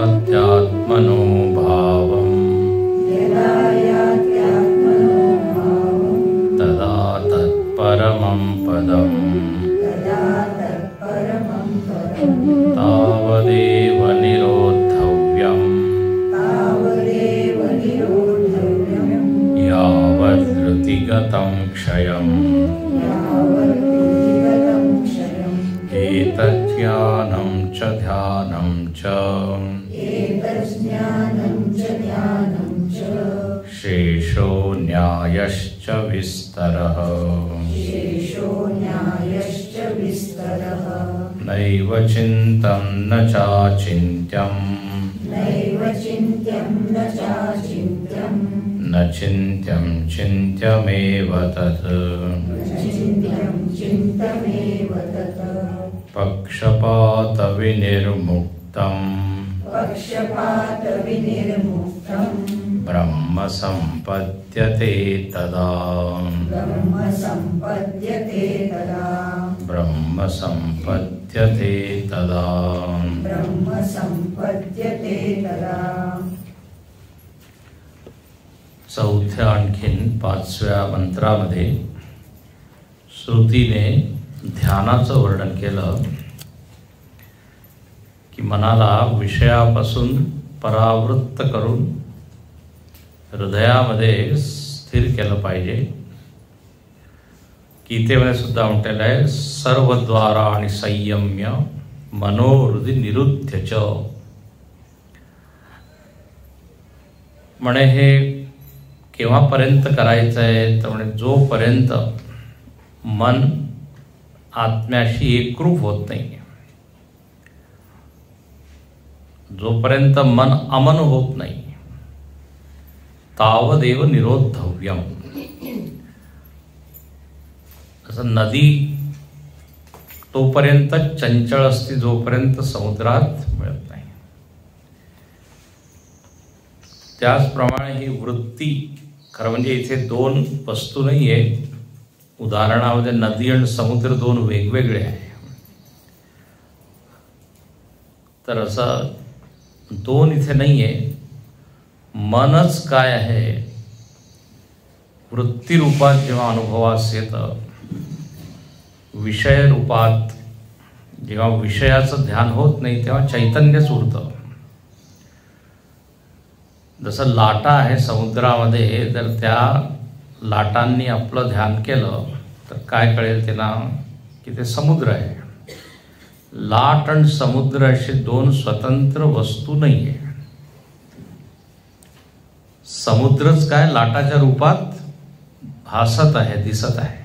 यात्यात्मनो भावं तदा तत्परमं पदं तावदेव निरोद्धव्यं यावद्धृतिगतं क्षयम् एतज्ज्ञानं च ध्यानं च शेषो न्यायश्च विस्तरः नैव चिन्तं न चाचिन्त्यं न चिन्त्यं चिन्त्यमेव तत् पक्षपातविनिर्मुक्तं ब्रह्म सम्पद्यते तदा ब्रह्म सम्पद्यते तदा चौथ्या आणखीन पाचव्या मंत्रामध्ये श्रुतीने ध्यानाचं वर्णन केलं की मनाला विषयापासून परावृत्त करून हृदयामध्ये स्थिर केलं पाहिजे. गीतेमध्ये सुद्धा म्हटलेलं आहे सर्वद्वाराणि संयम्य मनोहृदि निरुध्य च. म्हणे हे केव्हापर्यंत करायचं आहे तर म्हणे जोपर्यंत मन आत्म्याशी एकरूप होत नाही, जोपर्यंत मन अमन होत नाही, तावदेव निरोद्धव्यम. असं नदी तोपर्यंत चंचल असते जोपर्यंत समुद्रात मिळत नाही. त्याचप्रमाणे ही वृत्ती, खरं म्हणजे इथे दोन वस्तू नाही आहे. उदाहरणामध्ये नदी आणि समुद्र दोन वेगवेगळे आहे. तर असं दोन इथे नाही आहे. मनच काय आहे वृत्ती रूपात जेव्हा अनुभवास येतं, विषय रूपात जेव्हा विषयाचं ध्यान होत नाही तेव्हा चैतन्यच उरतं. जसं लाटा आहे समुद्रामध्ये, जर त्या लाटांनी आपलं ध्यान केलं तर काय कळेल त्यांना की ते समुद्र आहे. लाट आणि समुद्र असे दोन स्वतंत्र वस्तू नाही आहे. समुद्रच काय लाटाच्या रूपात भासत आहे, दिसत आहे.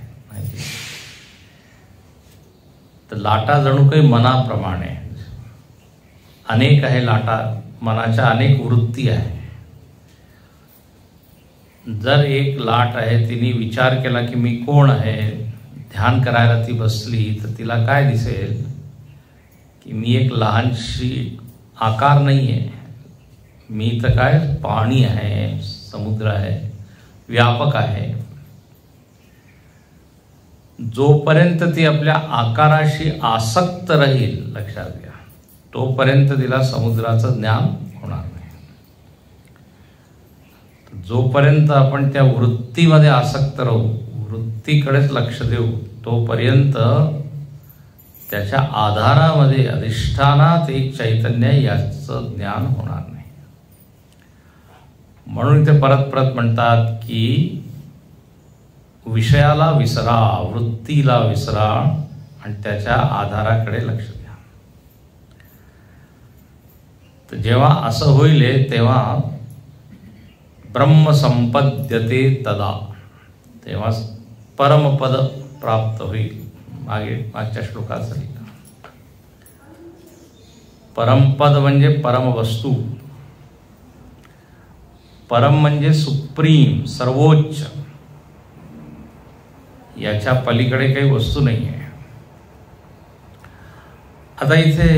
तर लाटा जणू काही मनाप्रमाणे अनेक आहे. लाटा मनाच्या अनेक वृत्ती आहे. जर एक लाट आहे, तिने विचार केला की मी कोण आहे, ध्यान करायला ती बसली, तर तिला काय दिसेल की मी एक लहानशी आकार नाही आहे, मी तर काय पाणी आहे, समुद्र आहे, व्यापक आहे. जोपर्यंत ती आपल्या आकाराशी आसक्त राहील, लक्षात घ्या, तोपर्यंत तिला समुद्राचं ज्ञान होणार नाही. जोपर्यंत आपण त्या वृत्तीमध्ये आसक्त राहू, वृत्तीकडेच लक्ष देऊ, तोपर्यंत त्याच्या आधारामध्ये अधिष्ठानात एक चैतन्य याचं ज्ञान होणार नाही. म्हणून इथे परत परत म्हणतात की विषयाला विसरा, वृत्तीला विसरा आणि त्याच्या आधाराकडे लक्ष द्या. तर जेव्हा असं होईल तेव्हा ब्रह्म संपद्यते तदा, तेव्हा परमपद प्राप्त होईल. मागच्या श्लोकात सांगितलं परमपद म्हणजे परमवस्तू. परम म्हणजे सुप्रीम, सर्वोच्च. याच्या पलीकडे काही वस्तू नाही आहे. आता इथे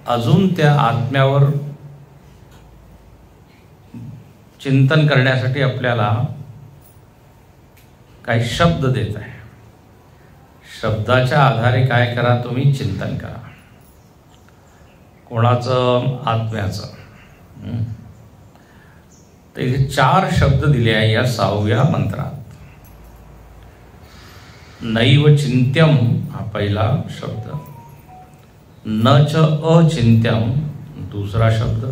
अजून त्या आत्म्यावर चिंतन करण्यासाठी आपल्याला काही शब्द देत आहे. शब्दाच्या आधारे काय करा, तुम्ही चिंतन करा. कोणाचं? आत्म्याचं. तर इथे 4 शब्द दिले आहे या 6व्या मंत्रात. नैव चिंत्यम हा पहिला शब्द, न च अचिंत्यम दूसरा शब्द,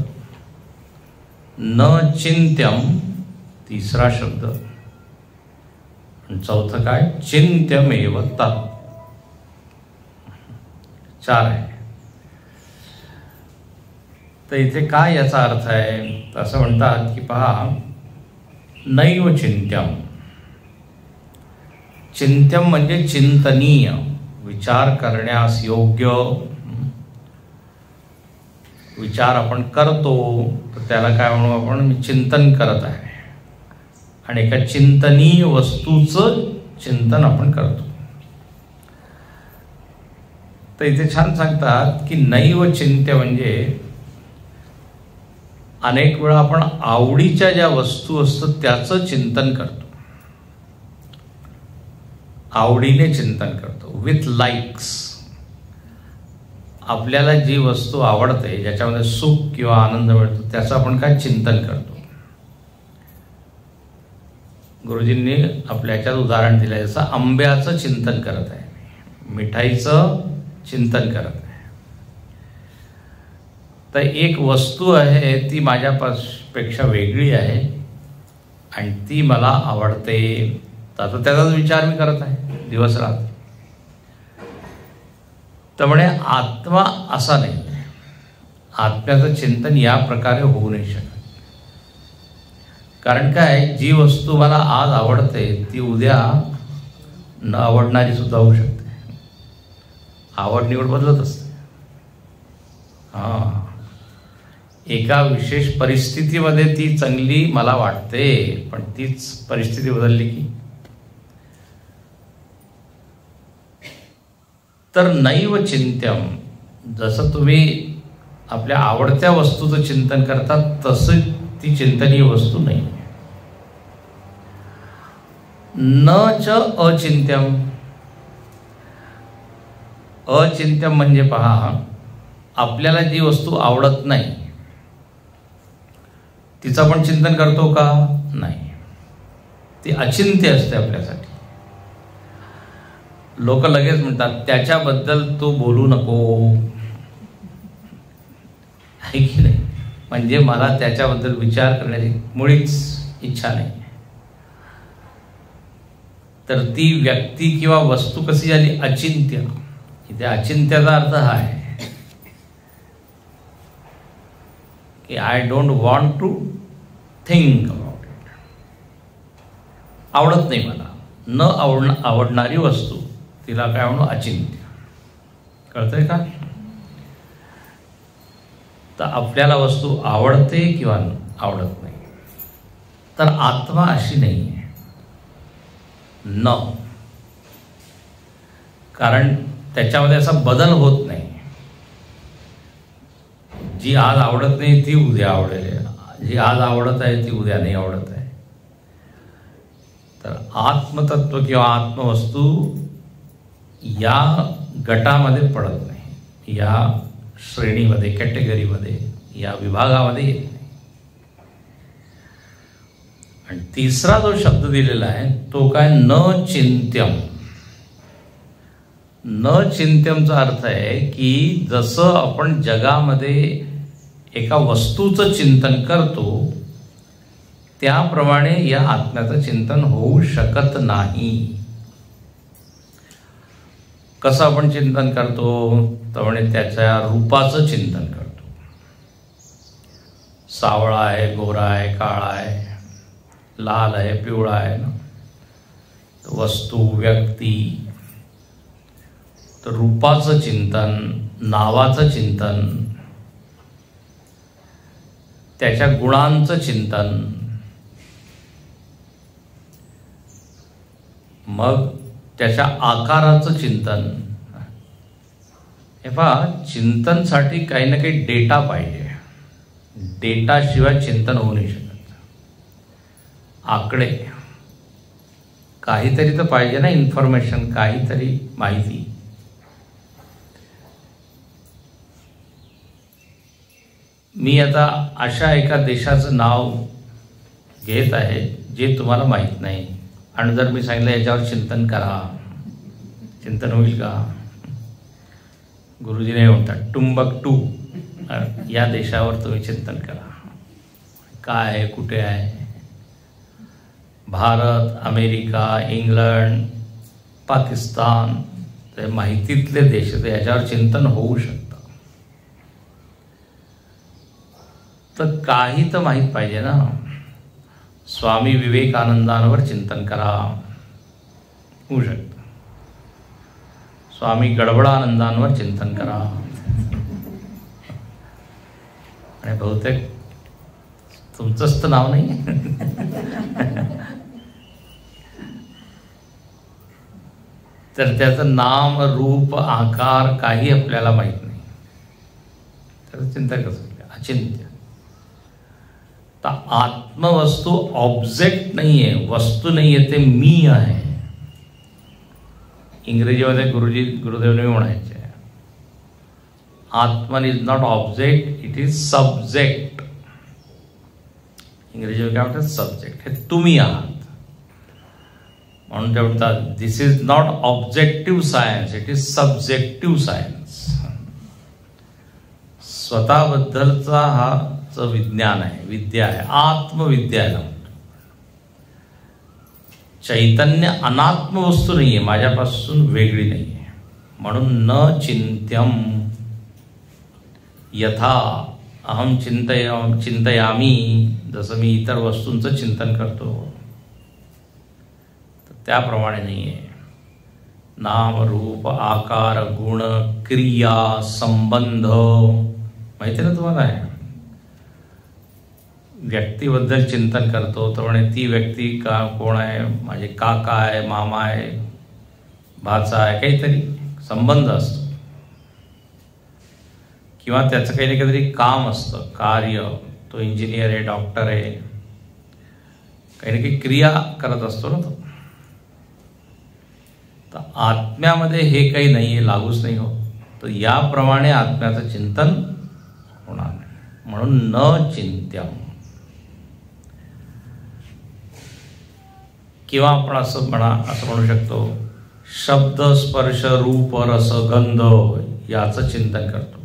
न चिंत्यम तिसरा शब्द, आणि चौथं काय? चिंत्यमेव तत्. 4 आहे. तर इथे काय याचा अर्थ आहे? असं म्हणतात की पहा, नैव चिंत्यम. चिंत्यम म्हणजे चिंतनीय, विचार करण्यास योग्य. विचार आपण करतो तर त्याला काय म्हणू आपण? मी चिंतन करत आहे. आणि एका चिंतनीय वस्तूचं चिंतन आपण करतो. तर इथे छान सांगतात की नैव चिंत्य म्हणजे अनेक वेळा आपण आवडीच्या ज्या वस्तू असतात त्याचं चिंतन करतो, आवडीने चिंतन करतो, विथ लाईक्स. आपल्याला जी वस्तू आवडते, ज्याच्यामध्ये सुख किंवा आनंद मिळतो, त्याचं आपण काय चिंतन करतो. गुरुजींनी आपल्या ह्याच्यात उदाहरण दिलं, जसं आंब्याचं चिंतन करत आहे, मिठाईचं चिंतन करत आहे. तर एक वस्तू आहे ती माझ्यापेक्षा वेगळी आहे आणि ती मला आवडते, तर त्याचाच विचार मी करत आहे दिवस रात. तर म्हणे आत्मा असा नाही. आत्म्याचं चिंतन या प्रकारे होऊ नाही शकत. कारण काय, जी वस्तू मला आज आवडते ती उद्या न आवडणारी सुद्धा होऊ शकते. आवड निवड बदलत असते. हां, एका विशेष परिस्थितीमध्ये ती चांगली मला वाटते, पण तीच परिस्थिती बदलली की. तर नैव चिंत्यम, जसं तुम्ही आपल्या आवडत्या वस्तूचं चिंतन करता तसं ती चिंतनीय वस्तू नाही. न च अचिंत्यम. अचिंत्यम म्हणजे पहा, आपल्याला जी वस्तू आवडत नाही तिचं आपण चिंतन करतो का? नाही. ती अचिंत्य असते आपल्यासाठी. लोक लगेच म्हणतात त्याच्याबद्दल तू बोलू नको, आहे की नाही? म्हणजे मला त्याच्याबद्दल विचार करण्याची मुळीच इच्छा नाही. तर ती व्यक्ती किंवा वस्तू कशी झाली? अचिंत्य. इथे अचिंत्याचा अर्थ हा आहे की I don't want to think about it. आवडत नाही मला. न आवडणारी वस्तू तिला काय म्हणू? अचिंत्य. कळतंय का? तर आपल्याला वस्तू आवडते किंवा आवडत नाही. तर आत्मा अशी नाही आहे. न, कारण त्याच्यामध्ये असा बदल होत नाही. जी आज आवडत नाही ती उद्या आवडेल, जी आज आवडत आहे ती उद्या नाही आवडत आहे. तर आत्मतत्व किंवा आत्मवस्तू या गटामध्ये पडत नाही, या श्रेणीमध्ये, कॅटेगरीमध्ये, या विभागामध्ये येत नाही. आणि तिसरा जो शब्द दिलेला आहे तो काय? न चिंत्यम. न चिंत्यमचा अर्थ आहे की जसं आपण जगामध्ये एका वस्तूचं चिंतन करतो त्याप्रमाणे या आत्म्याचं चिंतन होऊ शकत नाही. कसं आपण चिंतन करतो? तर म्हणजे त्याच्या रूपाचं चिंतन करतो. सावळा आहे, गोरा आहे, काळा आहे, लाल आहे, पिवळा आहे ना. वस्तू, व्यक्ती, तर रूपाचं चिंतन, नावाचं चिंतन, त्याच्या गुणांचं चिंतन, मग त्याच्या आकाराचं चिंतन, हे पहा, चिंतनसाठी काही ना काही डेटा पाहिजे. डेटाशिवाय चिंतन होऊ नाही शकत. आकडे काहीतरी तर पाहिजे ना, इन्फॉर्मेशन, काहीतरी माहिती. मी आता अशा एका देशाचं नाव घेत आहे जे तुम्हाला माहीत नाही, आणि जर मी सांगितलं याच्यावर चिंतन करा, चिंतन होईल का? गुरुजी नाही म्हणतात टुंबकटू या देशावर तुम्ही चिंतन करा. काय आहे, कुठे आहे? भारत, अमेरिका, इंग्लंड, पाकिस्तान, ते माहितीतले देश, तर याच्यावर चिंतन होऊ शकतं. तर काही तर माहीत पाहिजे ना. स्वामी विवेकानंदांवर चिंतन करा, होऊ शकतं. स्वामी गडबडानंदांवर चिंतन करा, आणि बहुतेक तुमचंच तर नाव नाही. तर त्याचं नाम, रूप, आकार काही आपल्याला माहीत नाही, त्याचं चिंतन कसं केलं? अचिंत्य. तर आत्मवस्तू ऑब्जेक्ट नाही आहे, वस्तू नाही आहे, ते मी आहे. इंग्रजीमध्ये गुरुदेवने म्हणायचे, आत्मन is not object, it is subject. इंग्रजीमध्ये काय म्हणतात? सब्जेक्ट. हे तुम्ही आहात. म्हणून ते म्हणतात this is not objective science, it is subjective science. स्वतःबद्दलचा हा जो विज्ञान आहे, विद्या आहे, आत्मविद्याला. चैतन्य अनात्म वस्तू नाही आहे, माझ्यापासून वेगळी नाही आहे. म्हणून न चिंत्यम यथा अहम चिंतयामी, जसं मी इतर वस्तूंचं चिंतन करतो तर त्याप्रमाणे नाही आहे. नाम, रूप, आकार, गुण, क्रिया, संबंध माहिती ना तुम्हाला आहे. व्यक्तीबद्दल चिंतन करतो तर म्हणे ती व्यक्ती का कोण आहे, माझे काका आहे, मामा आहे, भाचा आहे, काहीतरी संबंध असतो. किंवा त्याचं काही ना काहीतरी काम असतं, कार्य. तो इंजिनियर आहे, डॉक्टर आहे, काही ना काही क्रिया करत असतो ना तो. तर आत्म्यामध्ये हे काही नाही आहे, लागूच नाही होत. तर याप्रमाणे आत्म्याचं चिंतन होणार नाही. म्हणून न चिंत्यम. किंवा आपण असं म्हणू शकतो, शब्द, स्पर्श, रूप, रस, गंध याचं चिंतन करतो.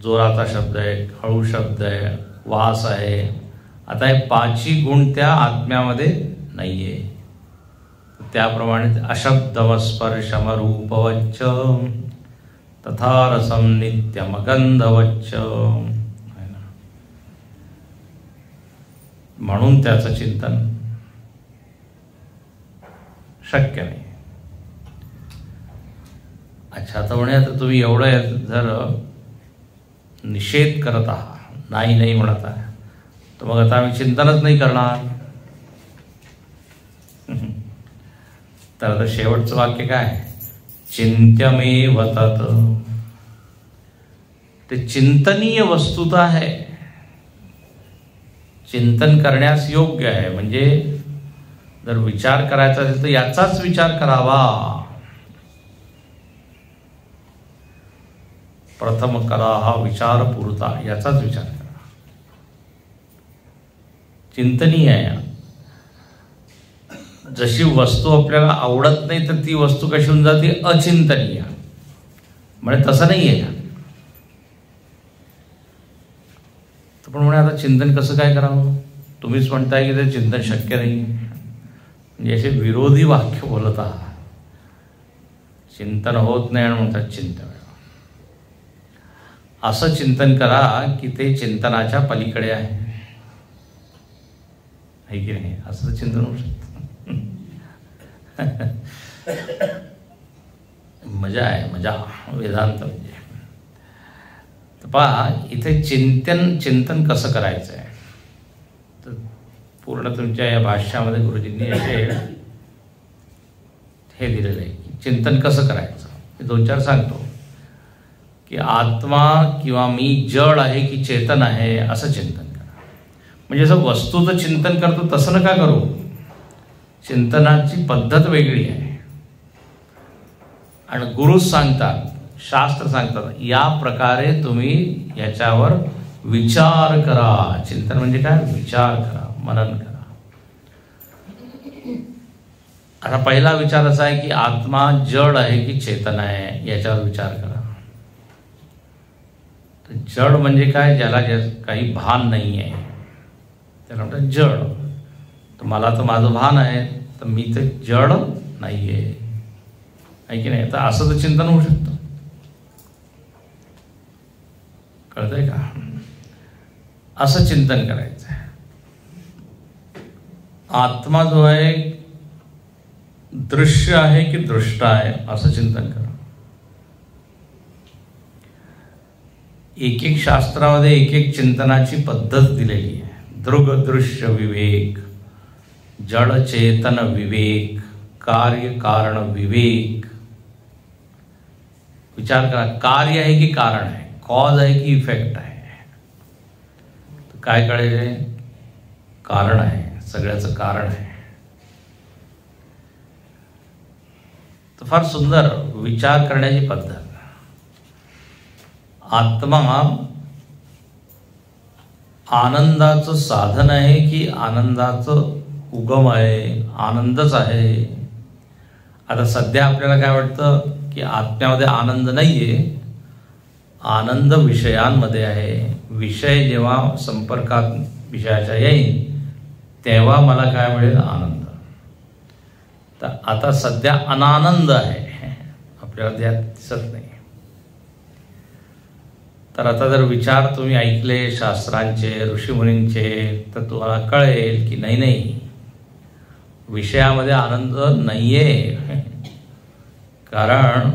जोराचा शब्द आहे, हळू शब्द आहे, वास आहे. आता हे पाची गुण त्या आत्म्यामध्ये नाहीये. त्याप्रमाणे अशब्दम स्पर्शम रूपवच्च तथा रसम नित्यम गंधवच्च. म्हणून त्याचं चिंतन शक्य नाही. अच्छा, तर म्हणे आता तुम्ही एवढं जर निषेध करत आहात, नाही म्हणत आहे, तर मग आता आम्ही चिंतनच नाही करणार. तर आता शेवटचं वाक्य काय? चिंत्यमेव तत्. ते चिंतनीय वस्तुता आहे, चिंतन करण्यास योग्य आहे. म्हणजे जर विचार करायचा असेल तर याचाच विचार करावा. प्रथम करा हा विचार पुरता, याचाच विचार करा. चिंतनीय आहे. जशी वस्तू आपल्याला आवडत नाही तर ती वस्तू कशी होऊन जाते? अचिंतनीय. म्हणजे तसं नाही आहे. तर पण म्हणे आता चिंतन कसं काय करावं? तुम्हीच म्हणताय की ते चिंतन शक्य नाही. म्हणजे असे विरोधी वाक्य बोलत आहात. चिंतन होत नाही आणि म्हणतात चिंतन. असं चिंतन करा की ते चिंतनाच्या पलीकडे आहे की नाही? असं चिंतन होऊ शकतं. मजा आहे, मजा वेदांत म्हणजे. तर पहा, इथे चिंतन कसं करायचं आहे तर पूर्ण तुमच्या या भाष्यामध्ये गुरुजींनी हे दिलेलं आहे. चिंतन कसं करायचं? मी 2-4 सांगतो की आत्मा किंवा मी जड आहे की चेतन आहे असं चिंतन करा. म्हणजे असं वस्तूचं चिंतन करतो तसं नका करू. चिंतनाची पद्धत वेगळी आहे. आणि गुरुच सांगतात, शास्त्र सांगतात, या प्रकारे तुम्ही याच्यावर विचार करा. चिंतन म्हणजे काय? विचार करा, मनन करा. आता पहिला विचार असा आहे की आत्मा जड आहे की चेतन आहे याच्यावर विचार करा. तर जड म्हणजे काय? ज्याला काही भान नाही आहे त्याला म्हणतात जड. तर मला तर माझं भान आहे, तर मी तर जड नाही आहे की नाही? तर असं तर चिंतन होऊ शकतं. कळतंय का? असं चिंतन करायचं आहे. आत्मा जो आहे दृश्य आहे की दृष्ट आहे असं चिंतन करा. एक एक शास्त्रामध्ये एक एक चिंतनाची पद्धत दिलेली आहे. दृग दृश्य विवेक, जड चेतन विवेक, कार्य कारण विवेक. विचार करा, कार्य आहे की कारण आहे, कॉज आहे की इफेक्ट आहे? तर काय कळेल? कारण आहे, सगळ्याचं कारण आहे. तर फार सुंदर विचार करण्याची पद्धत. आत्मा आनंदाचं साधन आहे की आनंदाचं उगम आहे? आनंदच आहे. आता सध्या आपल्याला काय वाटतं की आत्म्यामध्ये आनंद नाहीये, आनंद विषयांमध्ये आहे. विषय जेव्हा संपर्कात विषयाच्या येईल तेव्हा मला काय मिळेल? आनंद. तर आता सध्या अनानंद आहे, आपल्याला त्यात दिसत नाही. तर आता जर विचार तुम्ही ऐकले शास्त्रांचे, ऋषीमुनींचे, तर तुम्हाला कळेल की नाही, विषयामध्ये आनंद नाहीये. कारण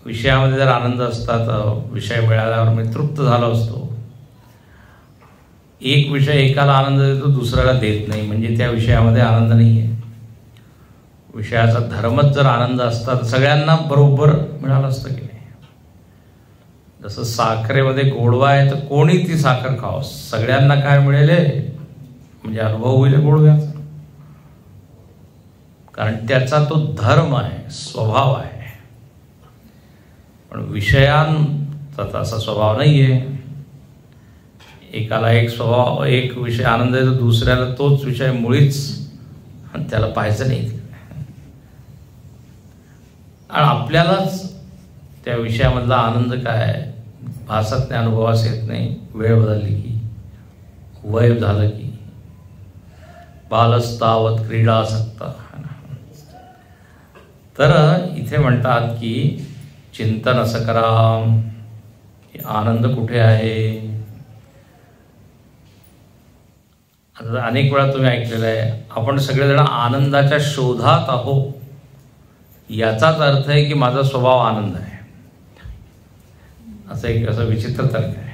विषयामध्ये जर आनंद असता तर विषय मिळाल्यावर मी तृप्त झालो असतो. एक विषय एकाला आनंद देतो, दुसऱ्याला देत नाही, म्हणजे त्या विषयामध्ये आनंद नाही आहे. विषयाचा धर्मच जर आनंद असता तर सगळ्यांना बरोबर मिळालं असतं की नाही? जसं साखरेमध्ये गोडवा आहे तर कोणी ती साखर खावं, सगळ्यांना काय मिळेल म्हणजे अनुभव होईल गोडव्याचा. कारण त्याचा तो धर्म आहे, स्वभाव आहे. पण विषयांचा तसा स्वभाव नाहीये. एकाला एक स्वभाव, एक विषय आनंद आहे तर दुसऱ्याला तोच विषय मुळीच त्याला पाहायचं नाही. आणि आपल्यालाच त्या विषयामधला आनंद काय भासत नाही, अनुभवास येत नाही. वेळ बदलली की, वय झालं की, बालस्तावत क्रीडासक्त. तर इथे म्हणतात की चिंतन असं करा की आनंद कुठे आहे. आता अनेक वेळा तुम्ही ऐकलेलं आहे, आपण सगळेजण आनंदाच्या शोधात आहोत. याचाच अर्थ आहे की माझा स्वभाव आनंद आहे, असं एक असं विचित्र तर्क आहे.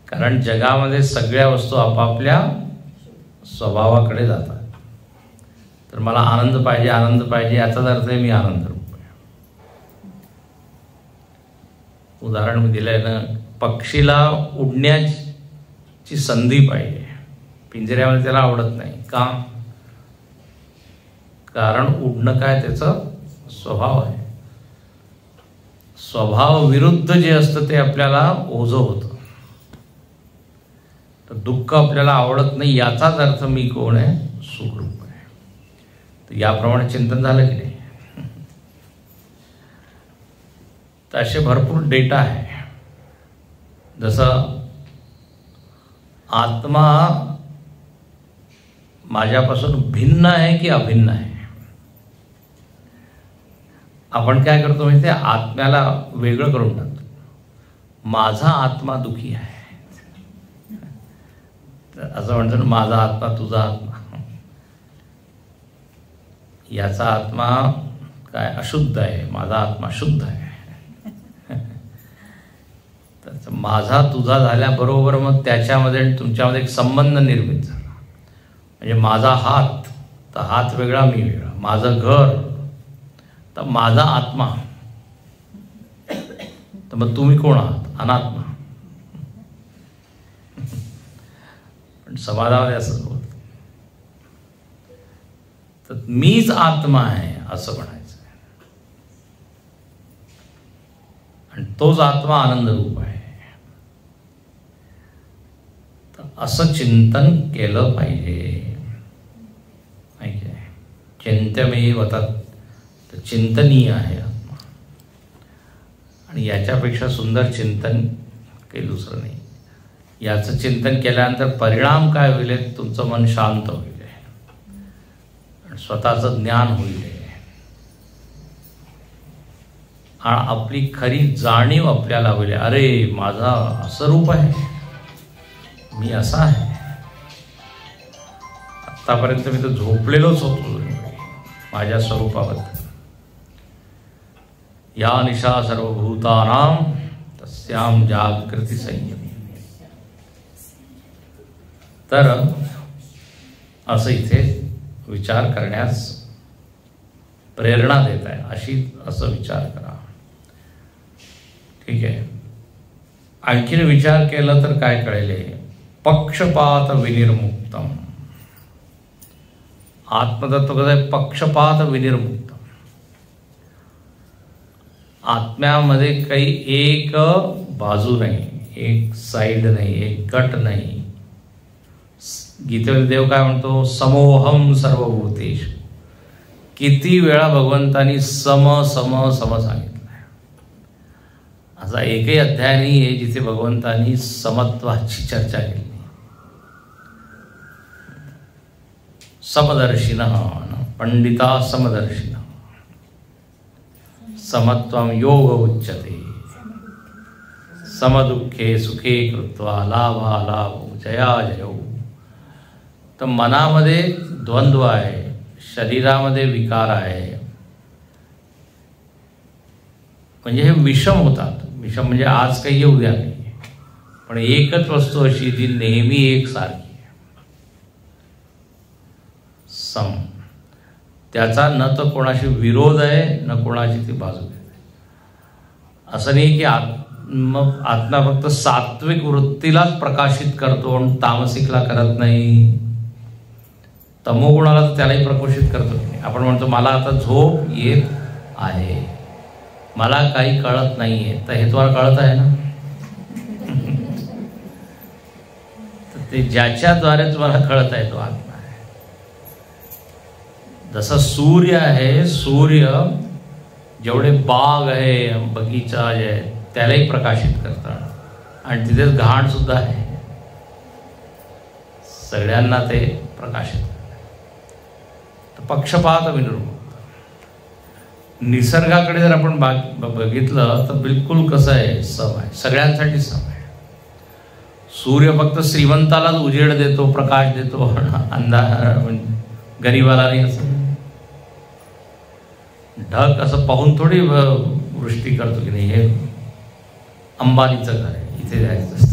कारण जगामध्ये सगळ्या वस्तू आपापल्या स्वभावाकडे जातात. तर मला आनंद पाहिजे, आनंद पाहिजे याचाच अर्थ आहे मी आनंद रूप आहे. उदाहरण मी दिलंय ना, पक्षीला उडण्याची संधी पाहिजे, पिंजऱ्यामध्ये त्याला आवडत नाही. का? कारण उडणं काय त्याचं स्वभाव आहे. स्वभाव विरुद्ध जे असतं ते आपल्याला ओझं होतं. तर दुःख आपल्याला आवडत नाही याचाच अर्थ मी कोण आहे? सुखरूप आहे. तर याप्रमाणे चिंतन झालं की नाही? तर असे भरपूर डेटा आहे. जसं आत्मा माझ्यापासून भिन्न आहे की अभिन्न आहे? आपण काय करतो माहिती आहे? आत्म्याला वेगळं करून टाकतो. माझा आत्मा दुखी आहे, तर असं म्हणतो ना, माझा आत्मा तुझा आत्मा. याचा आत्मा काय अशुद्ध आहे, माझा आत्मा शुद्ध आहे. तर माझा तुझा झाल्याबरोबर मग त्याच्यामध्ये आणि तुमच्यामध्ये एक संबंध निर्मित झाला. म्हणजे माझा हात तर हात वेगळा, मी वेगळा. माझं घर तर माझा आत्मा, तर मग तुम्ही कोण आहात? अनात्मा. पण समाजामध्ये असंच बोलत, तर मीच आत्मा आहे असं म्हणायचं आहे. आणि तोच आत्मा आनंद रूप आहे. तर असं चिंतन केलं पाहिजे. माहिती आहे, चिंत्यमेव तत्, तर चिंतनीय आहे आत्मा. आणि याच्यापेक्षा सुंदर चिंतन काही दुसरं नाही. याचं चिंतन केल्यानंतर परिणाम काय होईल? तुमचं मन शांत होईल, स्वतःचं ज्ञान होईल, आणि आपली खरी जाणीव आपल्याला होईल. अरे माझा असं रूप आहे, मी असा आहे. आतापर्यंत मी तर झोपलेलोच होतो माझ्या स्वरूपाबद्दल. या निशा सर्वभूतानां तस्यां जागृती संयमी. तर असं इथे विचार करण्यास प्रेरणा देत आहे. असं विचार करा. ठीक आहे. आणखीन विचार केला तर काय कळेल? पक्षपात विनिर्मुक्तम. आत्मतत्व कसं आहे? पक्षपात विनिर्मुक्तम. आत्म्यामध्ये काही एक बाजू नाही, एक साईड नाही, एक गट नाही. गीतेमध्ये देव काय म्हणतो? समोहम सर्वभूतेषु. किती वेळा भगवंतांनी सम सम सम सांगितलं आहे. असा एकही अध्याय नाही आहे जिथे भगवंतांनी समत्वाची चर्चा केली. समदर्शिनः पंडिता समदर्शिनः समत्वं योग उच्यते. समदुःखे सुखे कृत्वा लाभालाभो जयाजयो. तर मनामध्ये द्वंद्व आहे, शरीरामध्ये विकार आहे, म्हणजे हे विषम होतात. विषम म्हणजे आज काही उद्या नाही, पण एकच वस्तू अशी जी नेहमी एकसारखी आहे, सम. त्याचा न तर कोणाशी विरोध आहे न कोणाची ती बाजू आहे. असं नाही की आत्मा फक्त सात्विक वृत्तीलाच प्रकाशित करतो आणि तामसिकला करत नाही. तमोगुणाला तर त्यालाही प्रकोशित करतो. आपण म्हणतो मला आता झोप येत आहे, मला काही कळत नाही आहे, तर हे तुम्हाला कळत आहे ना? तर ते ज्याच्याद्वारे तुम्हाला कळत आहे तो आत्मा आहे. जसं सूर्य आहे, सूर्य जेवढे बाग आहे, बगीचा आहे, त्यालाही प्रकाशित करतात, आणि तिथेच घाण सुद्धा आहे, सगळ्यांना ते प्रकाशित. पक्षपात विनिर्मुक्त. निसर्गाकडे जर आपण बघितलं तर बिलकुल कसं आहे? सम आहे, सगळ्यांसाठी सम आहे. सूर्य फक्त श्रीमंतालाच उजेड देतो, प्रकाश देतो, अंधार गरीबाला नाही. असं ढग असं पाहून थोडी वृष्टी करतो की नाही, हे अंबानीचं घर आहे, इथे जायचं असतं.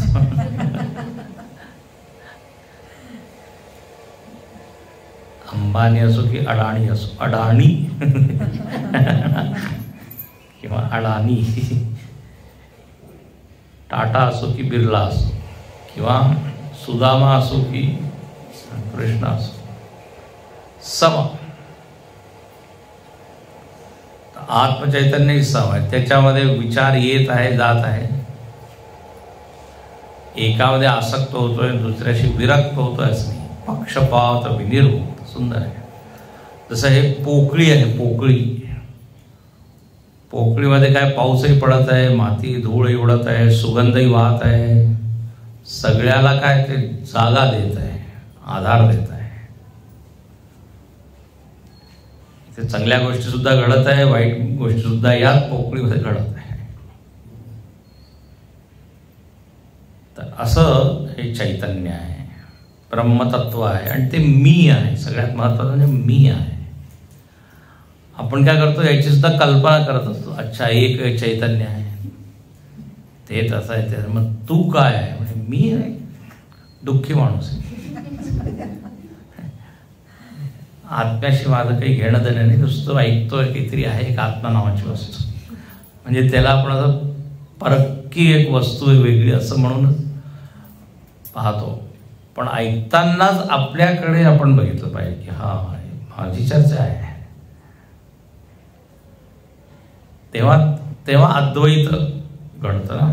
अंबानी असो की अडाणी असो, अडाणी किंवा अडाणी, टाटा असो की बिर्ला असो, किंवा सुदामा असो की कृष्ण असो, सम. आत्मचैतन्य सम आहे. त्याच्यामध्ये विचार येत आहे, जात आहे. एकामध्ये आसक्त होतोय, दुसऱ्याशी विरक्त होतोय असं नाही. पक्षपात विनिर्मुक्त. सुंदर आहे. जसं हे पोकळी आहे, पोकळी. पोकळीमध्ये काय पाऊसही पडत आहे, माती धूळही उडत आहे, सुगंधही वाहत आहे, सगळ्याला काय ते जागा देत आहे, आधार देत आहे. ते चांगल्या गोष्टी सुद्धा घडत आहे, वाईट गोष्टी सुद्धा याच पोकळीमध्ये घडत आहे. तर असं हे चैतन्य आहे, ब्रह्मतत्व आहे, आणि ते मी आहे. सगळ्यात महत्त्वाचं म्हणजे मी आहे. आपण काय करतो, याची सुद्धा कल्पना करत असतो. अच्छा, एक चैतन्य आहे, ते तसं आहे, ते. मग तू काय आहे? म्हणजे मी आहे, दुःखी माणूस आहे. आत्म्याशी माझं काही घेणं देणं नाही, नुसतं ऐकतोय काहीतरी आहे एक आत्मा नावाची वस्तू, म्हणजे त्याला आपण असं परक्की एक वस्तू आहे वेगळी असं म्हणून पाहतो. पण ऐकतानाच आपल्याकडे आपण बघितलं पाहिजे की हा माझी चर्चा आहे, तेव्हा तेव्हा अद्वैत घडतं ना.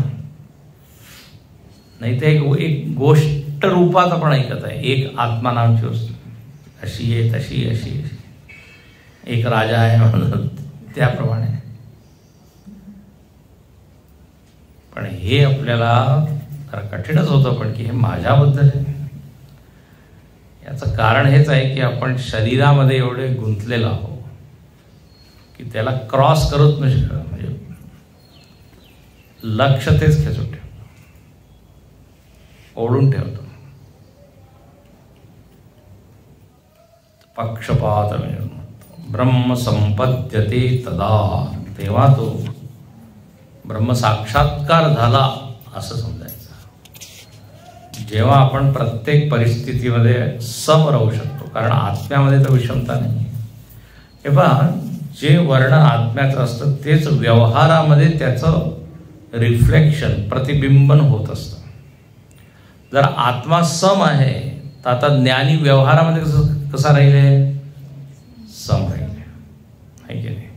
नाही ते एक गोष्ट रूपात आपण ऐकत आहे, एक आत्मा नावाची वस्तू अशी आहे तशी अशी एक राजा आहे म्हणून त्याप्रमाणे. पण हे आपल्याला जरा कठीणच होतं, पण की हे माझ्याबद्दल आहे. याचं कारण हेच आहे की आपण शरीरामध्ये एवढे गुंतलेलो आहोत की त्याला क्रॉस करत नाही शकत, म्हणजे लक्ष तेच खेचून ठेवतो, ओढून ठेवतो. पक्षपात ब्रह्म संपद्यते तदा, तेव्हा तो ब्रह्म साक्षात्कार झाला असं समजायचं. जेव्हा आपण प्रत्येक परिस्थितीमध्ये सम राहू शकतो, कारण आत्म्यामध्ये तर विषमता नाही. हे पहा, जे वर्णन आत्म्याचं असतं तेच व्यवहारामध्ये त्याचं रिफ्लेक्शन प्रतिबिंबन होत असतं. जर आत्मा सम आहे तर आता ज्ञानी व्यवहारामध्ये कसा राहिले? सम राहिले, आहे की नाही?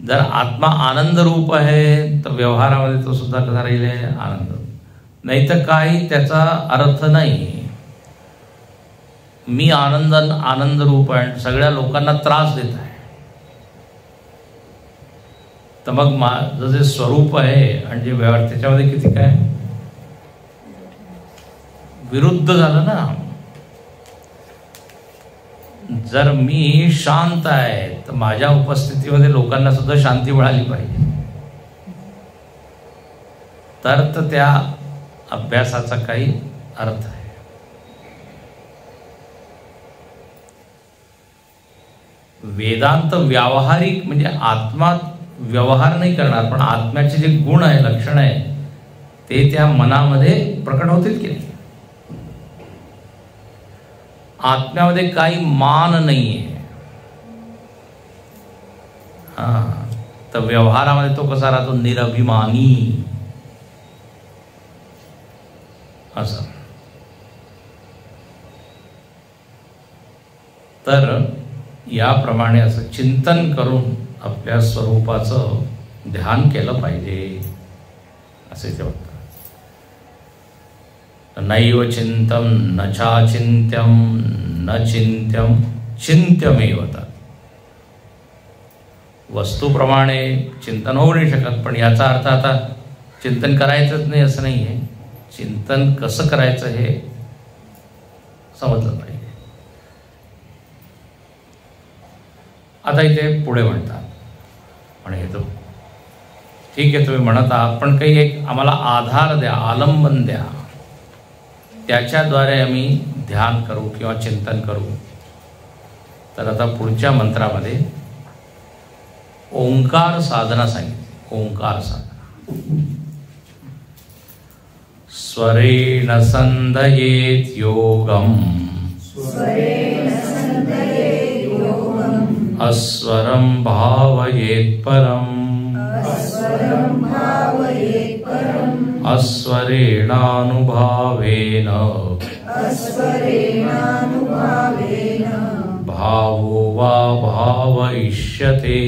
जर आत्मा आनंद रूप आहे तर व्यवहारामध्ये तो सुद्धा कसा राहिले? आनंद. नाही तर काही त्याचा अर्थ नाही. मी आनंद रूप आहे, सगळ्या लोकांना त्रास देत आहे, तर मग माझं जे स्वरूप आहे आणि जे व्यवहार त्याच्यामध्ये किती काय विरुद्ध झालं ना. जर मी शांत आहे तर माझ्या उपस्थितीमध्ये लोकांना सुद्धा शांती मिळाली पाहिजे, तर त्या अभ्यासाचा काही अर्थ आहे. वेदांत व्यावहारिक म्हणजे आत्मा व्यवहार नाही करणार, पण आत्म्याचे जे गुण आहे, लक्षण आहे, ते त्या मनामध्ये प्रकट होतील की नाही. आत्म्यामध्ये काही मान नाहीये, तर व्यवहारामध्ये तो कसा राहतो? निरभिमानी असं. तर याप्रमाणे असं चिंतन करून आपल्या स्वरूपाचं ध्यान केलं पाहिजे असे ते म्हणतात. नैव चिंतम न चाचिंत्यम न चिंत्यम चिंत्यमेव. वस्तूप्रमाणे चिंतन होऊ नाही शकत, पण याचा अर्थ आता चिंतन करायचंच नाही असं नाही आहे. चिंतन कसं करायचं हे समजलं पाहिजे. आता इथे पुढे म्हणतात, पण हे तो ठीक आहे तुम्ही म्हणत आहात, पण काही एक आम्हाला आधार द्या, आलंबन द्या, त्याच्याद्वारे आम्ही ध्यान करू किंवा चिंतन करू. तर आता पुढच्या मंत्रामध्ये ओंकार साधना सांगितली. ओंकार साधना. स्वरेण संदयेत योगम अस्वरं भावयेत् परम् अस्वरेणानुभावेन भावो वा भावयिष्यते.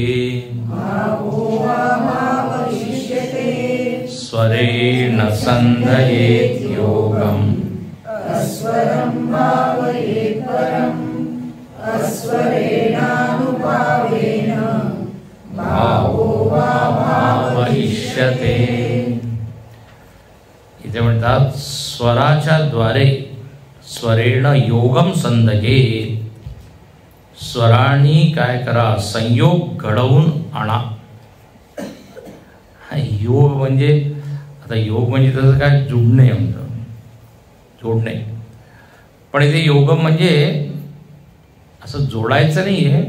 स्वरेण संदयेत् योगम् भावो वा भावयिष्यते. इथे म्हणतात स्वराच्या द्वारे स्वरेण योगम संदयेत. स्वरांनी काय करा? संयोग घडवून आणा. योग म्हणजे आता योग म्हणजे तसं काय जुडणे म्हणतो, जोडणे. पण इथे योगम म्हणजे असं जोडायचं नाही आहे,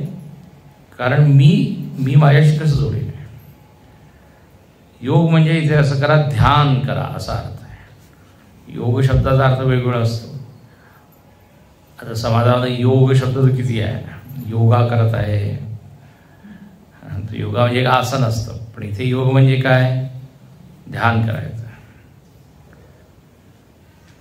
कारण मी माझ्याशी कसं जोडेल. योग म्हणजे इथे असं करा, ध्यान करा असा अर्थ आहे. योग शब्दाचा अर्थ वेगवेगळा असतो. आता समाजामध्ये योग शब्द तर किती आहे, योगा करत आहे. योगा म्हणजे एक आसन असतं, पण इथे योग म्हणजे काय, ध्यान करायचं.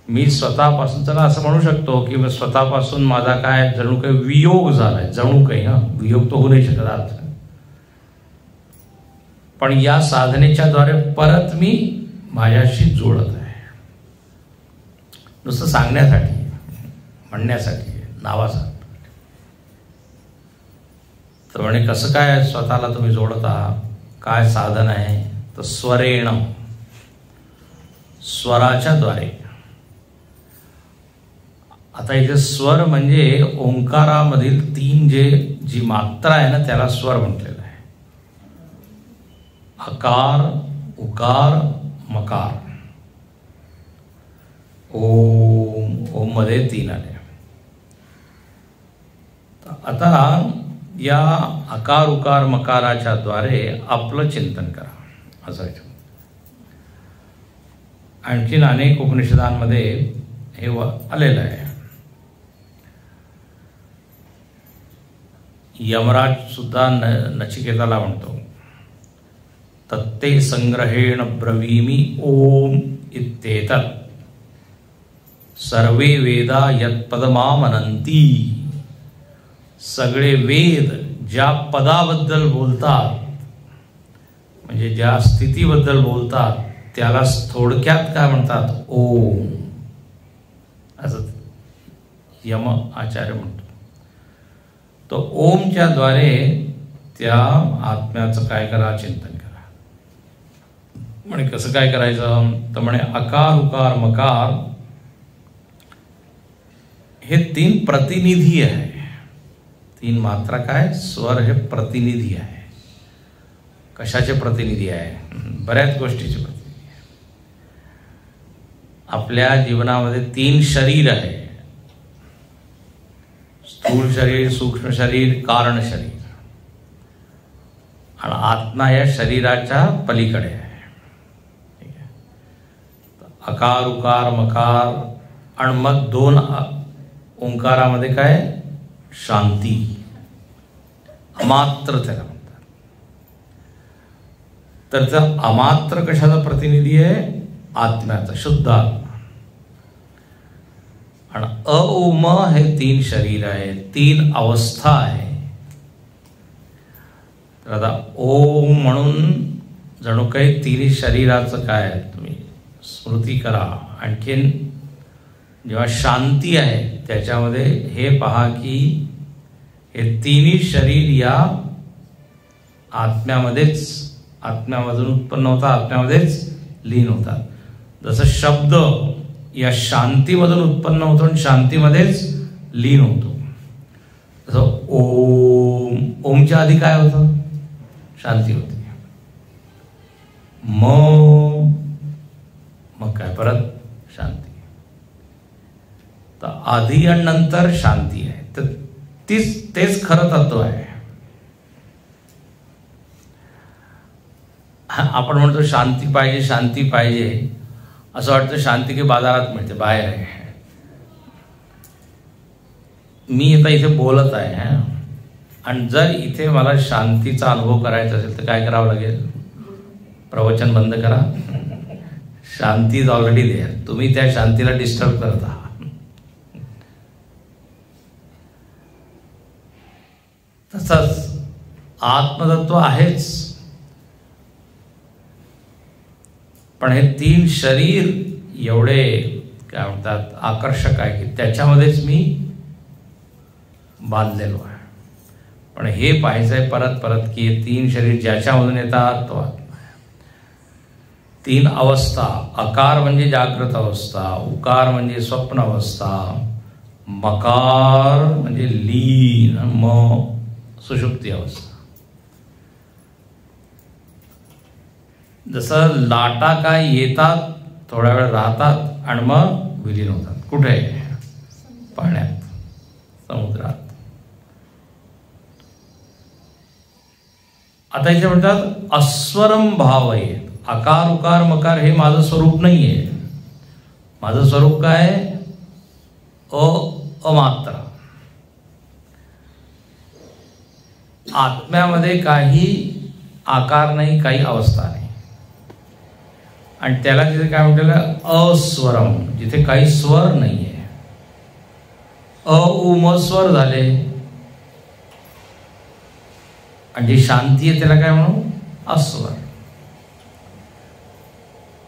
मी स्वतःपासून चला असं म्हणू शकतो की स्वतःपासून माझा काय जणू काही वियोग झालाय, जणू काही ना वियोग तो होऊ नाही शकत अर्थ, पण या साधनेच्या द्वारे परत मी माझ्याशी जोडत आहे. नुसतं सांगण्यासाठी, म्हणण्यासाठी, नावासाठी. तर म्हणे कसं काय स्वतःला तुम्ही जोडत आहात, काय साधन आहे, तर स्वरेण, स्वराच्या द्वारे. आता इथे स्वर म्हणजे ओंकारामधील 3 जी मात्रा आहे ना त्याला स्वर म्हटलेलं आहे. अकार, उकार, मकार. ओम, ओम मध्ये 3 आले. आता या अकार उकार मकाराच्या द्वारे आपलं चिंतन करा असं. आणखीन अनेक उपनिषदांमध्ये हे आलेलं आहे. यमराज सुद्धा नचिकेताला म्हणतो, तत्ते संग्रहेण ब्रवीमि ओम इत्येतत् सर्वे वेदा यत्पदमामनंती. सगळे वेद ज्या पदाबद्दल बोलतात, म्हणजे ज्या स्थितीबद्दल बोलतात, त्याला थोडक्यात काय म्हणतात, ओम. असं यम आचार्य म्हणतो. तो ओमच्या द्वारे त्या आत्म्याचं काय करा, चिंतन करा. म्हणे कसं काय करायचं, तर म्हणे अकार उकार मकार हे 3 प्रतिनिधी आहे. 3 मात्रा काय, स्वर हे प्रतिनिधी आहे. कशाचे प्रतिनिधी आहे, बऱ्याच गोष्टीचे प्रतिनिधी आहे. आपल्या जीवनामध्ये 3 शरीर आहे, स्थूल शरीर, सूक्ष्म शरीर, कारण शरीर. आणि आत्मा या शरीराच्या पलीकडे आहे. ठीक आहे. अकार उकार मकार आणि मग 2 ओंकारामध्ये काय, शांती, अमात्र त्याला म्हणतात. तर त्या अमात्र कशाचा प्रतिनिधी आहे, आत्म्याचा, शुद्ध आत्मा. आणि अ-उ-म हे 3 शरीर आहे, 3 अवस्था आहे. तर आता ओम म्हणून जणू काही 3 शरीराचं काय तुम्ही स्मृती करा. आणखीन जेव्हा शांती आहे त्याच्यामध्ये हे पहा की हे 3 शरीर या आत्म्यामध्येच, आत्म्यामधून उत्पन्न होतात, आत्म्यामध्येच लीन होतात. जसं शब्द या शांतीमधून उत्पन्न होतो आणि शांतीमध्येच लीन होतो. तसं ओम, ओमच्या आधी काय होतं, शांती होती. मग काय परत शांती. तर आधी आणि नंतर शांती आहे. तर तेच खरं तत्व आहे. आपण म्हणतो शांती पाहिजे, शांती पाहिजे, असं वाटतं शांती की बाजारात मिळते, बाहेर आहे. मी आता इथे बोलत आहे आणि जर इथे मला शांतीचा अनुभव करायचा असेल तर काय करावं लागेल, प्रवचन बंद करा. शांती इज ऑलरेडी देअर, तुम्ही त्या शांतीला डिस्टर्ब करत आहात. तसंच आत्मतत्व आहेच, पण हे 3 शरीर एवढे काय म्हणतात आकर्षक आहे की त्याच्यामध्येच मी बांधलेलो आहे. पण हे पाहायचंय परत परत की हे 3 शरीर ज्याच्यामधून येतात तो आत्मा आहे. 3 अवस्था, अकार म्हणजे जागृत अवस्था, उकार म्हणजे स्वप्न अवस्था, मकार म्हणजे लीन, म सुषुप्ती अवस्था. जसं लाटा काय येतात, थोडा वेळ राहतात आणि मग विलीन होतात. कुठे, पाण्यात, समुद्रात. आता इथे म्हणतात अस्वरम भाव आहे. आकार उकार मकार हे माझं स्वरूप नाहीये. माझं स्वरूप काय, अमात्र. आत्म्यामध्ये काही आकार नाही, काही अवस्था नाही. आणि त्याला तिथे काय म्हटलेलं, अस्वरम, जिथे काही स्वर नाहीये. अ उम स्वर झाले. आणि जी शांती आहे त्याला काय म्हणू, अस्वर.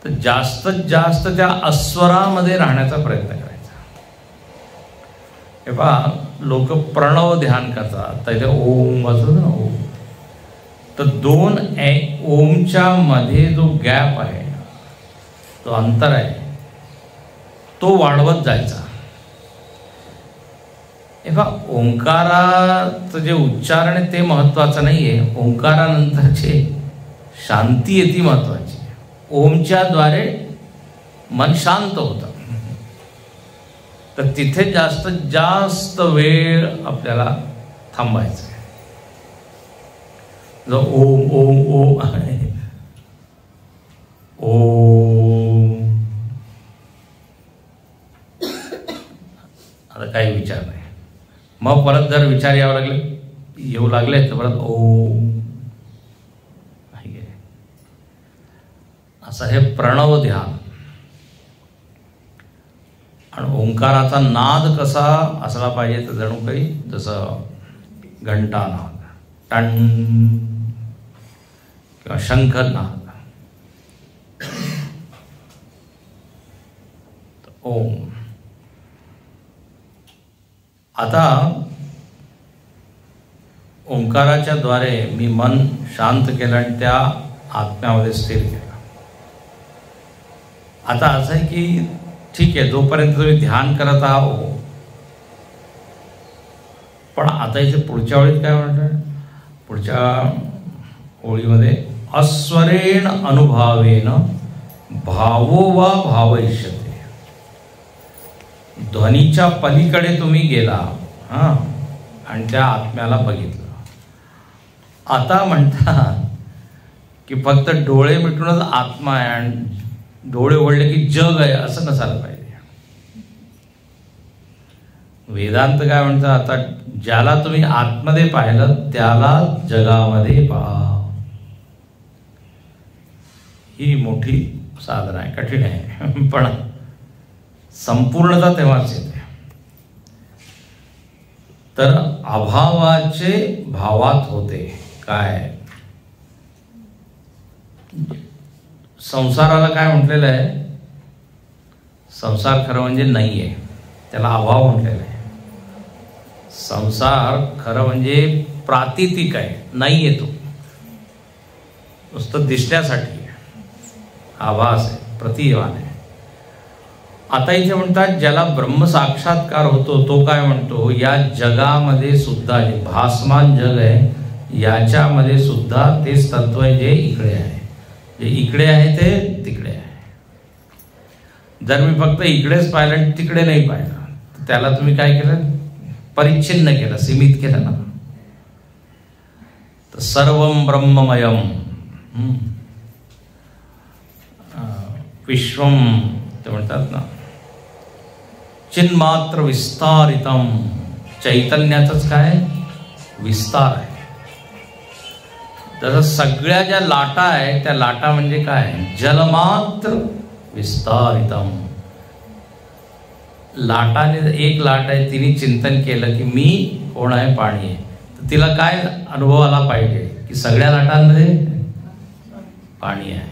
तर जास्तीत जास्त त्या अस्वरामध्ये राहण्याचा प्रयत्न करायचा. हे पहा, लोक प्रणव ध्यान करतात, तर इथे ओम वाजत ना, ओम. तर दोन ओमच्या मध्ये जो गॅप आहे, तो अंतर आहे, तो वाढवत जायचा. हे पहा, ओंकाराचं जे उच्चारण आहे ते महत्वाचं नाहीये, ओंकारानंतरचे शांती आहे ती महत्वाची. ओमच्या द्वारे मन शांत होतं. तर तिथे जास्तीत जास्त वेळ आपल्याला थांबायचं आहे. जो ओम ओम ओम आहे, ओम, आता काही विचार नाही. मग परत जर विचार येऊ लागले तर परत ओम. असं हे प्रणव ध्यान. आणि ओंकाराचा नाद कसा असला पाहिजे, तर जणू काही जसं घंटानाद, टन किंवा शंखनाद. ओम. आता ओंकाराच्या द्वारे मी मन शांत केलं आणि त्या आत्म्यामध्ये स्थिर केलं. आता असं आहे की ठीक आहे, जोपर्यंत तुम्ही ध्यान करत आहात, पण आता इथे पुढच्या ओळीत काय म्हणतात, पुढच्या ओळीमध्ये अस्वरेण अनुभावेन भावो वा भावयिष्यते. ध्वनीच्या पलीकडे तुम्ही गेला आणि त्या आत्म्याला बघितलं. आता म्हणतात की फक्त डोळे मिटूनच आत्मा आहे आणि डोळे उघडले की जग आहे, असं नसायला पाहिजे. वेदांत काय म्हणतं, आता ज्याला तुम्ही आतमध्ये पाहिलं त्याला जगामध्ये पहा. ही मोठी साधना आहे, कठीण आहे, पण संपूर्णता तेव्हाच येते. तर अभावाचे भावात होते. काय संसाराला काय म्हटलेलं आहे, संसार खरं म्हणजे नाही आहे, त्याला अभाव म्हटलेला आहे. संसार खरं म्हणजे प्रातितिक आहे, नाही आहे, तो नुसतं दिसण्यासाठी आहे, आभास आहे, प्रतीयमान आहे. आता इथे म्हणतात ज्याला ब्रह्म साक्षात्कार होतो तो काय म्हणतो, या जगामध्ये सुद्धा जे भासमान जग आहे याच्यामध्ये सुद्धा तेच तत्व आहे जे इकडे आहे. जे इकडे आहे ते तिकडे आहे. जर मी फक्त इकडेच पाहिलं आणि तिकडे नाही पाहिलं, तर त्याला तुम्ही काय केलं, परिच्छिन्न केलं, सीमित केलं ना. तर सर्वं ब्रह्ममयम विश्वम ते म्हणतात ना, चिन्मात्र विस्तारितम. चैतन्याचंच काय विस्तार आहे. जसं सगळ्या ज्या लाटा आहे त्या लाटा म्हणजे काय, जलमात्र विस्तारितम. लाटाने, एक लाट आहे, तिने चिंतन केलं की मी कोण आहे, पाणी आहे, तर तिला काय अनुभव आला पाहिजे की सगळ्या लाटांमध्ये पाणी आहे,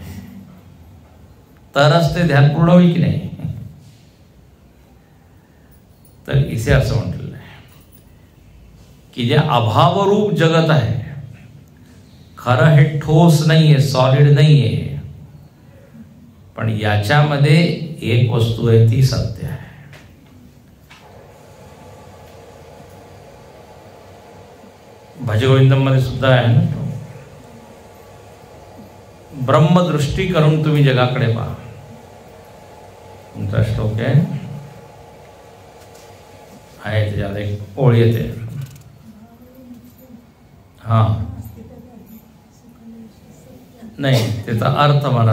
तरच ते ध्यान पूर्ण होईल की नाही. तर इथे असं म्हटलेलं आहे की जे अभावरूप जगत आहे, खरं हे ठोस नाहीये, सॉलिड नाहीये, पण याच्यामध्ये एक वस्तू आहे ती सत्य आहे. भजगोविंदम मध्ये सुद्धा आहे ना, ब्रह्मदृष्टी करून तुम्ही जगाकडे पहा. तुमचा श्लोक आहे त्याच्यात एक ओळ येते. हा नाही, त्याचा अर्थ मला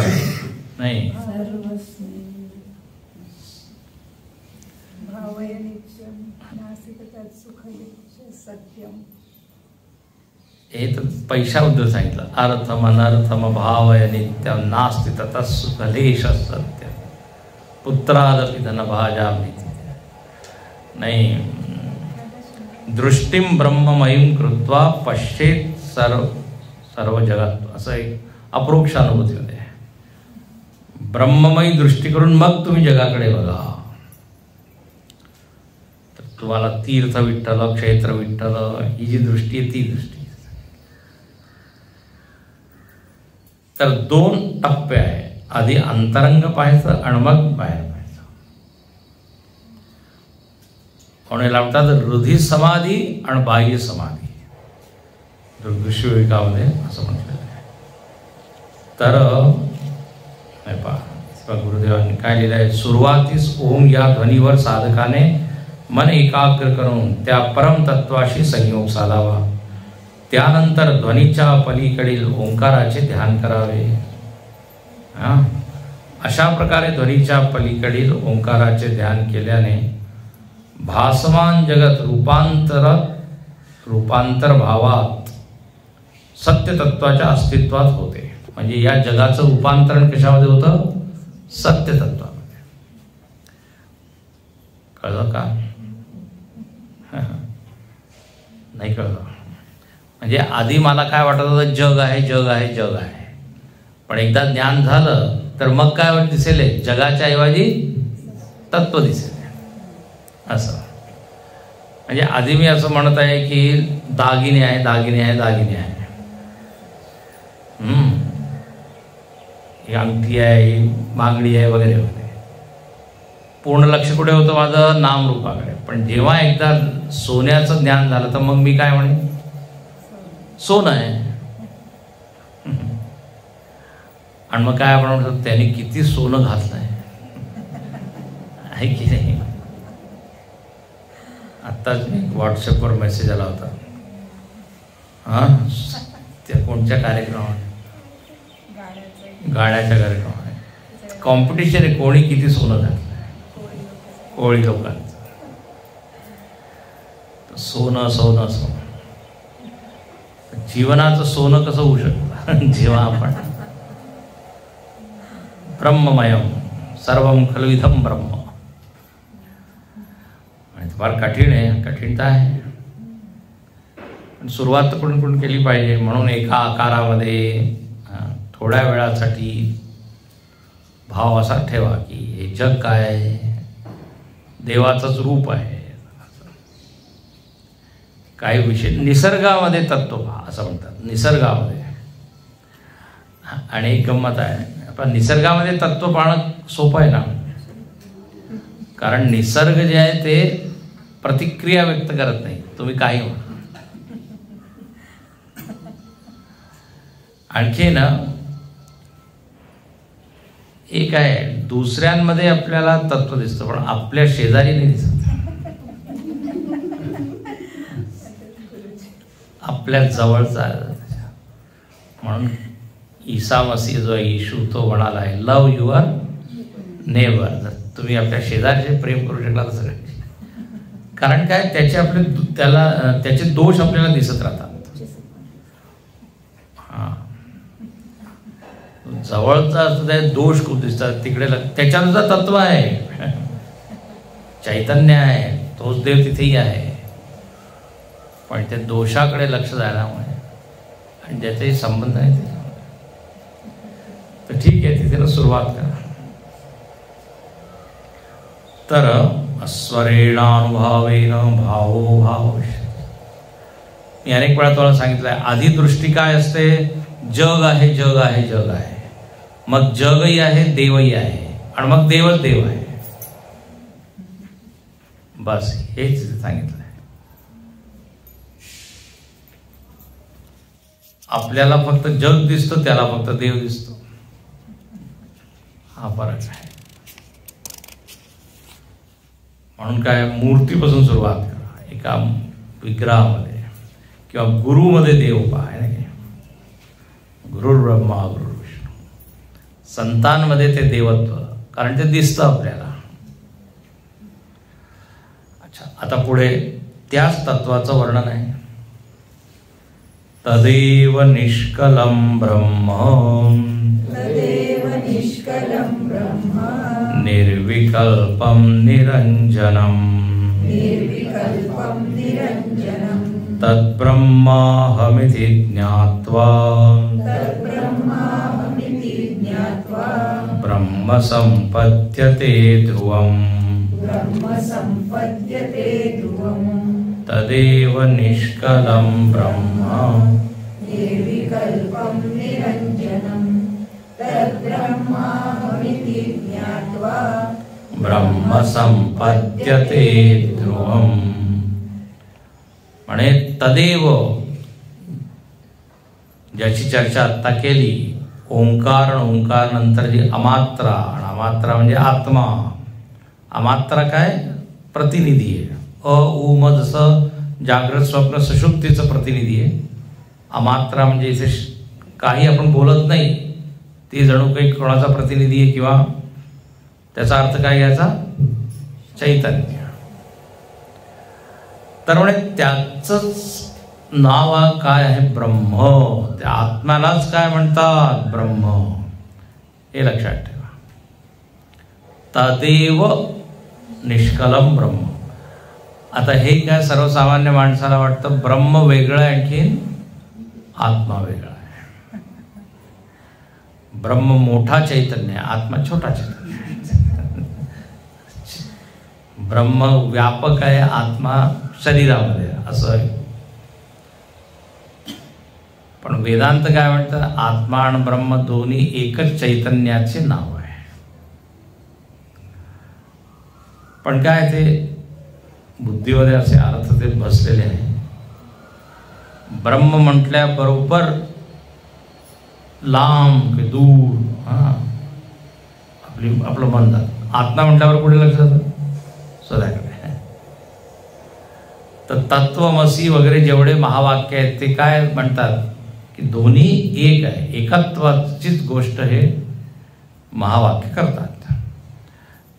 नाही. हे तर पैशाबद्दल सांगितलं. अर्थम अनर्थम भावय नित्यम नास्ति ततः सुखलेश सत्य पुत्रादपि धनभाजा नाही. दृष्टीम ब्रह्ममयीं कृत्वा पश्येत सर्व जगत, असं एक अप्रोक्ष अनुभूती होते. ब्रह्ममयी दृष्टी करून मग तुम्ही जगाकडे बघा. तर तुम्हाला तीर्थ विठ्ठल, क्षेत्र विठ्ठल ही जी दृष्टी आहे ती दृष्टी. तर 2 टप्पे आहे. आधी अंतरंग पाहायचं आणि मग बाहेर पाहायचं. म्हणून लावतात हृदय समाधी आणि बाह्य समाधी, दृश्यविवेकामध्ये असं म्हटलेलं आहे. तर पहा गुरुदेवांनी काय लिहिलं आहे. सुरुवातीस ओम या ध्वनीवर साधकाने मन एकाग्र करून त्या परम तत्वाशी संयोग साधावा. त्यानंतर ध्वनीच्या पलीकडील ओंकाराचे ध्यान करावे. अशा प्रकारे ध्वनीच्या पलीकडील ओंकाराचे ध्यान केल्याने भासमान जगत रूपांतर भावात सत्य तत्वाच्या अस्तित्वात होते. म्हणजे या जगाचं रूपांतरण कशामध्ये होतं? सत्य तत्वामध्ये. कळलं का? नाही कळलं. म्हणजे आधी मला काय वाटत होतं, जग आहे जग आहे जग आहे. पण एकदा ज्ञान झालं तर मग काय दिसेल? जगाच्या ऐवजी तत्व दिसेल. असं म्हणजे आधी मी असं म्हणत आहे की दागिने आहे दागिने आहे दागिने आहे, ही अंगठी आहे, ही बांगडी आहे वगैरे वगैरे. पूर्ण लक्ष कुठे होतं माझं? नामरूपाकडे. पण जेव्हा एकदा सोन्याचं ज्ञान झालं तर मग मी काय म्हणे? सोनं आहे. आणि मग काय आपण म्हणतो त्याने किती सोनं घातलं आहे की नाही. आत्ताच मी व्हॉट्सअपवर मेसेज आला होता. त्या कोणत्या कार्यक्रमात? गाण्याच्या कार्यक्रमात कॉम्पिटिशन आहे, कोणी किती सोनं घातलं आहे. कोळी लोकांचं सोनं सोनं सोनं. जीवनाचं सोनं कसं होऊ शकतं? जेव्हा आपण ब्रह्ममयम सर्वम खलविधम ब्रह्म. फार कठीण आहे, कठीणता आहे. पण सुरुवात तर कुठून केली पाहिजे. म्हणून एका आकारामध्ये थोड्या वेळासाठी भाव असा ठेवा की हे जग काय आहे? देवाचंच रूप आहे. काही विषय निसर्गामध्ये तत्व पहा असं म्हणतात. निसर्गामध्ये. आणि एक गंमत आहे, पण निसर्गामध्ये तत्व पाहणं सोपं आहे ना. कारण निसर्ग जे आहे ते प्रतिक्रिया व्यक्त करत नाही. तुम्ही काही म्हणा. आणखी ना एक आहे, दुसऱ्यांमध्ये आपल्याला तत्व दिसतं पण आपल्या शेजारी नाही दिसत. आपल्या जवळचा. म्हणून ईसा मसीह जो आहे, येशू, तो म्हणाला आहे लव युअर नेबर. जर तुम्ही आपल्या शेजारचे प्रेम करू शकला तर सगळे. कारण काय, त्याचे दोष आपल्याला दिसत राहतात. जवळचा असतो दोष खूप दिसतात तिकडे. त्याच्यानुसार तत्व आहे, चैतन्य आहे, तोच देव तिथेही आहे. पण त्या दोषाकडे लक्ष जाण्यामुळे आणि ज्याचाही संबंध आहे ते. तर ठीक आहे, तिथे सुरुवात करा. तर स्वरेणानुभावेन भावो भाव. मी अनेक वेळा तुम्हाला सांगितलंय, आधी दृष्टी काय असते? जग आहे जग आहे जग आहे. मग जगही आहे, देवही आहे, आणि मग देवच देव आहे. बस हेच सांगितलंय. आपल्याला फक्त जग दिसतं, त्याला फक्त देव दिसतो. हा फरक आहे. म्हणून काय, मूर्तीपासून सुरुवात करा. एका विग्रहामध्ये किंवा गुरुमध्ये देव पहा. गुरुर् ब्रह्मा गुरुर् विष्णू. संतांमध्ये ते देवत्व, कारण ते दिसतं आपल्याला. अच्छा, आता पुढे त्याच तत्वाचं वर्णन आहे. तदेव निष्कलं ब्रह्म निर्विकल्पं निरंजनम् तद्ब्रह्माहमिति ज्ञात्वा ब्रह्म संपद्यते ध्रुवम्. तदेव निष्कलं ब्रह्म निर्विकल्पं निरंजनं तद्ब्रह्माहमिति ज्ञात्वा ब्रह्म संपद्यते ध्रुवम्. म्हणे तदेव, ज्याची चर्चा आत्ता केली, ओंकार आणि ओंकार नंतर जी अमात्रा, आणि अमात्रा म्हणजे आत्मा. अमात्रा काय? प्रतिनिधी आहे. अ उ म जसं जागृत स्वप्न सुषुप्तीचं प्रतिनिधी आहे. अमात्रा म्हणजे इथे काही आपण बोलत नाही, ती जणू काही कोणाचा प्रतिनिधी आहे, किंवा त्याचा अर्थ काय याचा? चैतन्य. तर म्हणे त्याचंच नाव काय आहे? ब्रह्म. त्या आत्म्यालाच काय म्हणतात? ब्रह्म. हे लक्षात ठेवा. तदेव निष्कलम ब्रह्म. आता हे काय सर्वसामान्य माणसाला वाटतं ब्रह्म वेगळं आहे, आणखीन आत्मा वेगळा आहे. ब्रह्म मोठा चैतन्य, आत्मा छोटा चैतन्य. ब्रह्म व्यापक आहे, आत्मा शरीरामध्ये, असं आहे. पण वेदांत काय म्हणतं? आत्मा आणि ब्रह्म दोन्ही एकच चैतन्याचे नाव आहे. पण काय ते बुद्धीमध्ये असे अर्थ ते बसलेले आहे. ब्रह्म म्हटल्याबरोबर लांब की दूर, आपलं मन जातं. आत्मा म्हटल्यावर कुठे लक्ष जातं? स्वतःकडे. तर तत्वमसी वगैरे जेवढे महावाक्य आहेत ते काय म्हणतात? की दोन्ही एक आहे, एकत्वाचीच गोष्ट हे महावाक्य करतात.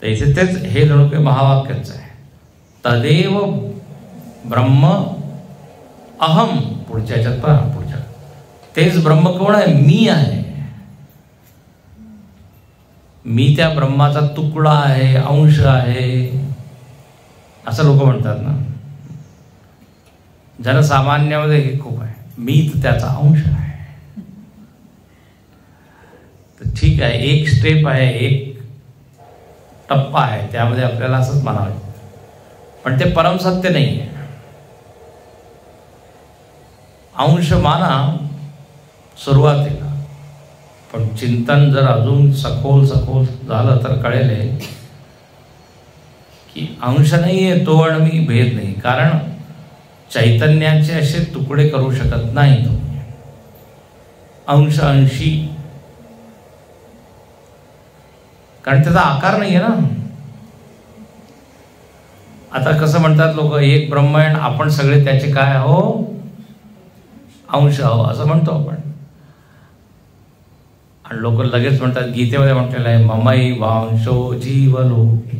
तर इथे तेच हे जणू काही महावाक्यच आहे. तदेव ब्रह्म अहम. पुढच्या ह्याच्यात पहा, पुढच्या तेच ब्रह्म कोण आहे? मी आहे. मी त्या ब्रह्माचा तुकडा आहे, अंश आहे, असं लोक म्हणतात ना. जनसामान्यामध्ये हे खूप आहे, मी तर त्याचा अंश आहे. तर ठीक आहे, एक स्टेप आहे, एक टप्पा आहे, त्यामध्ये आपल्याला असंच म्हणावं. पण ते परमसत्य नाही आहे. अंश माना सुरुवातीला, पण चिंतन जर अजून सखोल झालं तर कळेल की अंश नाही आहे तो, आणि मी भेद नाही. कारण चैतन्याचे असे तुकडे करू शकत नाही तो. अंश अंशी, कारण त्याचा आकार नाही आहे ना. आता कसं म्हणतात लोक, एक ब्रह्म आहे, आपण सगळे त्याचे काय आहो? अंश आहो, असं म्हणतो आपण. आणि लोक लगेच म्हणतात, गीतेमध्ये म्हटलेलं आहे ममई वांशो जीवलोके.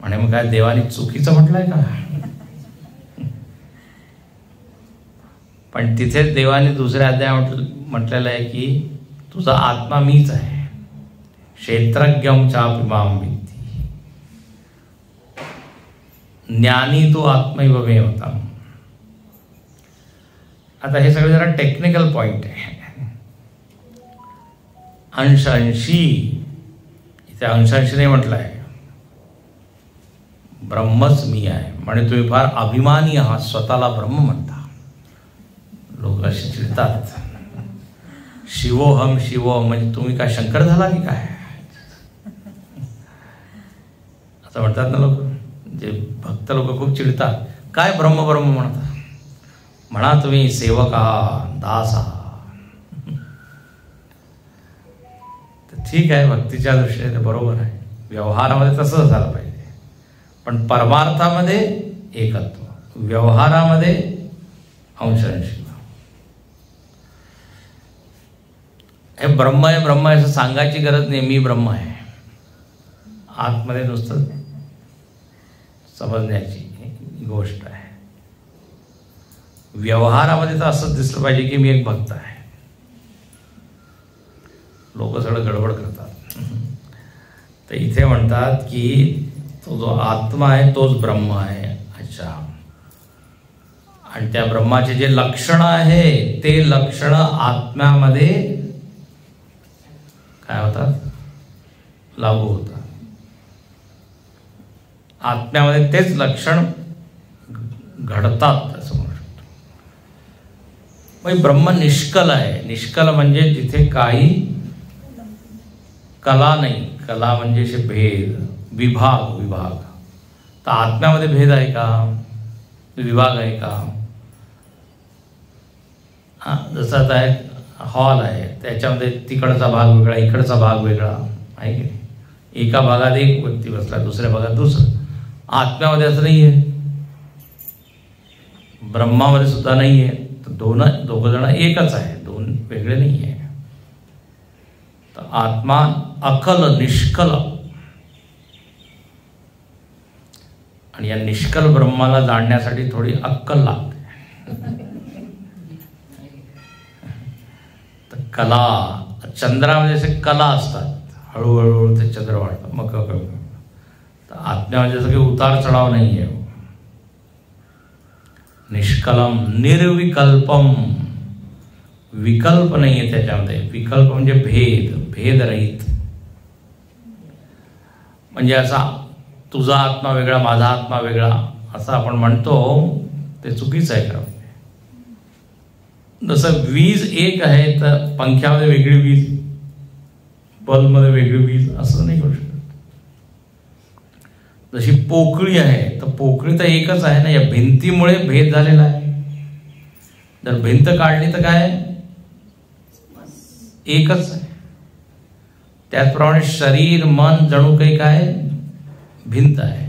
म्हणे मग काय देवाने चुकीचं म्हटलंय का? पण तिथेच देवाने दुसऱ्या अध्यायात म्हटलेलं आहे की तुझा आत्मा मीच आहे. क्षेत्रज्ञम चापि मां विद्धि. ज्ञानी तो आत्मैव मे होता. आता हे सगळे जरा टेक्निकल पॉइंट आहे. अंश अंशी, इथे अंश अंशी नाही म्हटलं आहे, ब्रह्मच मी आहे. म्हणजे तुम्ही फार अभिमानी आहात, स्वतःला ब्रह्म म्हणता. लोक असे चिडतात, शिवोहम शिवोहम, म्हणजे तुम्ही काय शंकर झाला की काय? असं म्हणतात ना लोक. जे भक्त लोक खूप चिडतात, काय ब्रह्म ब्रह्म म्हणता? म्हणा तुम्ही सेवक आहात, दास आहात. तर ठीक आहे, भक्तीच्या दृष्टीने बरोबर आहे, व्यवहारामध्ये तसंच झालं पाहिजे. पण परमार्थामध्ये एकत्व, व्यवहारामध्ये अंश-अंशी. हे ब्रह्म आहे ब्रह्म आहे असं सांगायची गरज नाही. मी ब्रह्म आहे, आतमध्ये नुसतं समजण्याची गोष्ट आहे. व्यवहारामध्ये तर असंच दिसलं पाहिजे की मी एक भक्त आहे. लोक सगळं गडबड करतात. तर इथे म्हणतात की तो जो आत्मा आहे तोच ब्रह्म आहे. अच्छा, आणि त्या ब्रह्माचे जे लक्षण आहे ते लक्षण आत्म्यामध्ये काय होतात, लागू होतात. आत्म्यामध्ये तेच लक्षण घडतात असं म्हणू शकतो. मग ब्रह्म निष्कल आहे. निष्कल म्हणजे जिथे काही कला नाही. कला म्हणजे असे भेद, विभाग. तर आत्म्यामध्ये भेद आहे का, विभाग आहे का? जसं आता हॉल आहे, त्याच्यामध्ये तिकडचा भाग वेगळा, इकडचा भाग वेगळा आहे की नाही. एका भागात एक व्यक्ती बसला, दुसऱ्या भागात दुसरं. आत्म्यामध्ये असं नाही आहे, ब्रह्मामध्ये सुद्धा नाही आहे. तर दोघं जण एकच आहे, दोन वेगळे नाही आहे. तर आत्मा अकल, निष्कल, आणि या निष्कल ब्रह्माला जाणण्यासाठी थोडी अक्कल लागते. तर कला, चंद्रामध्ये असे कला असतात, हळूहळू ते चंद्र वाढतात, मग तर आत्म्यामध्ये जसं काही उतार चढाव नाही आहे. निष्कलम, निर्विकल्पम, विकल्प नाही आहे त्याच्यामध्ये. विकल्प म्हणजे भेदरहित. म्हणजे असा तुझा आत्मा वेगळा, माझा आत्मा वेगळा असं आपण म्हणतो, ते चुकीचं आहे. खरं जसं वीज एक आहे तर पंख्यामध्ये वेगळी वीज, बल्बमध्ये वेगळी वीज असं नाही करू शकत. जशी पोकळी आहे तर पोकळी तर एकच आहे ना. या भिंतीमुळे भेद झालेला आहे. जर भिंत काढली तर काय, एकच आहे. त्याचप्रमाणे शरीर, मन जणू काही काय भिंत आहे.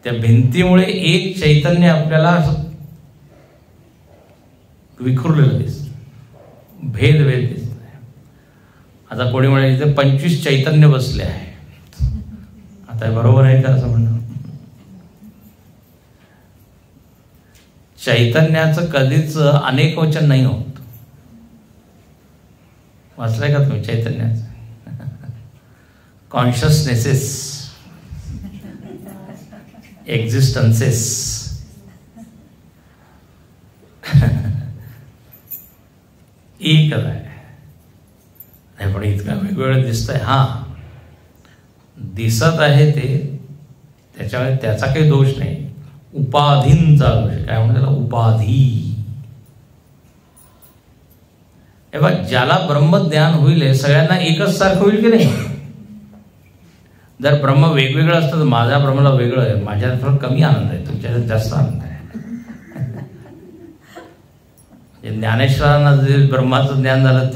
त्या भिंतीमुळे एक चैतन्य आपल्याला विखुरलेलं दिसतं, भेद दिसत आहे. आता कोणी म्हणे इथे 25 चैतन्य बसले आहे. आता बरोबर आहे का असं म्हणणं? चैतन्याचं कधीच अनेक वचन नाही होत. वाचलंय का तुम्ही चैतन्याचं? कॉन्शियसनेसेस, एक्झिस्टन्सेस. एकच आहे. पण इतकं वेगवेगळं दिसतंय. हा, दिसत आहे ते, त्याच्यामुळे त्याचा काही दोष नाही. उपाधींचा दोष. काय म्हणतात त्याला? उपाधी. बघ, ज्याला ब्रह्मज्ञान होईल हे सगळ्यांना एकच सारखं होईल की नाही? जर ब्रह्म वेगवेगळं असतं तर माझ्या ब्रह्माला वेगळं आहे, माझ्यात थोडं कमी आनंद आहे, तुमच्यात जास्त आनंद आहे. ज्ञानेश्वरांना जे ब्रह्माचं ज्ञान झालं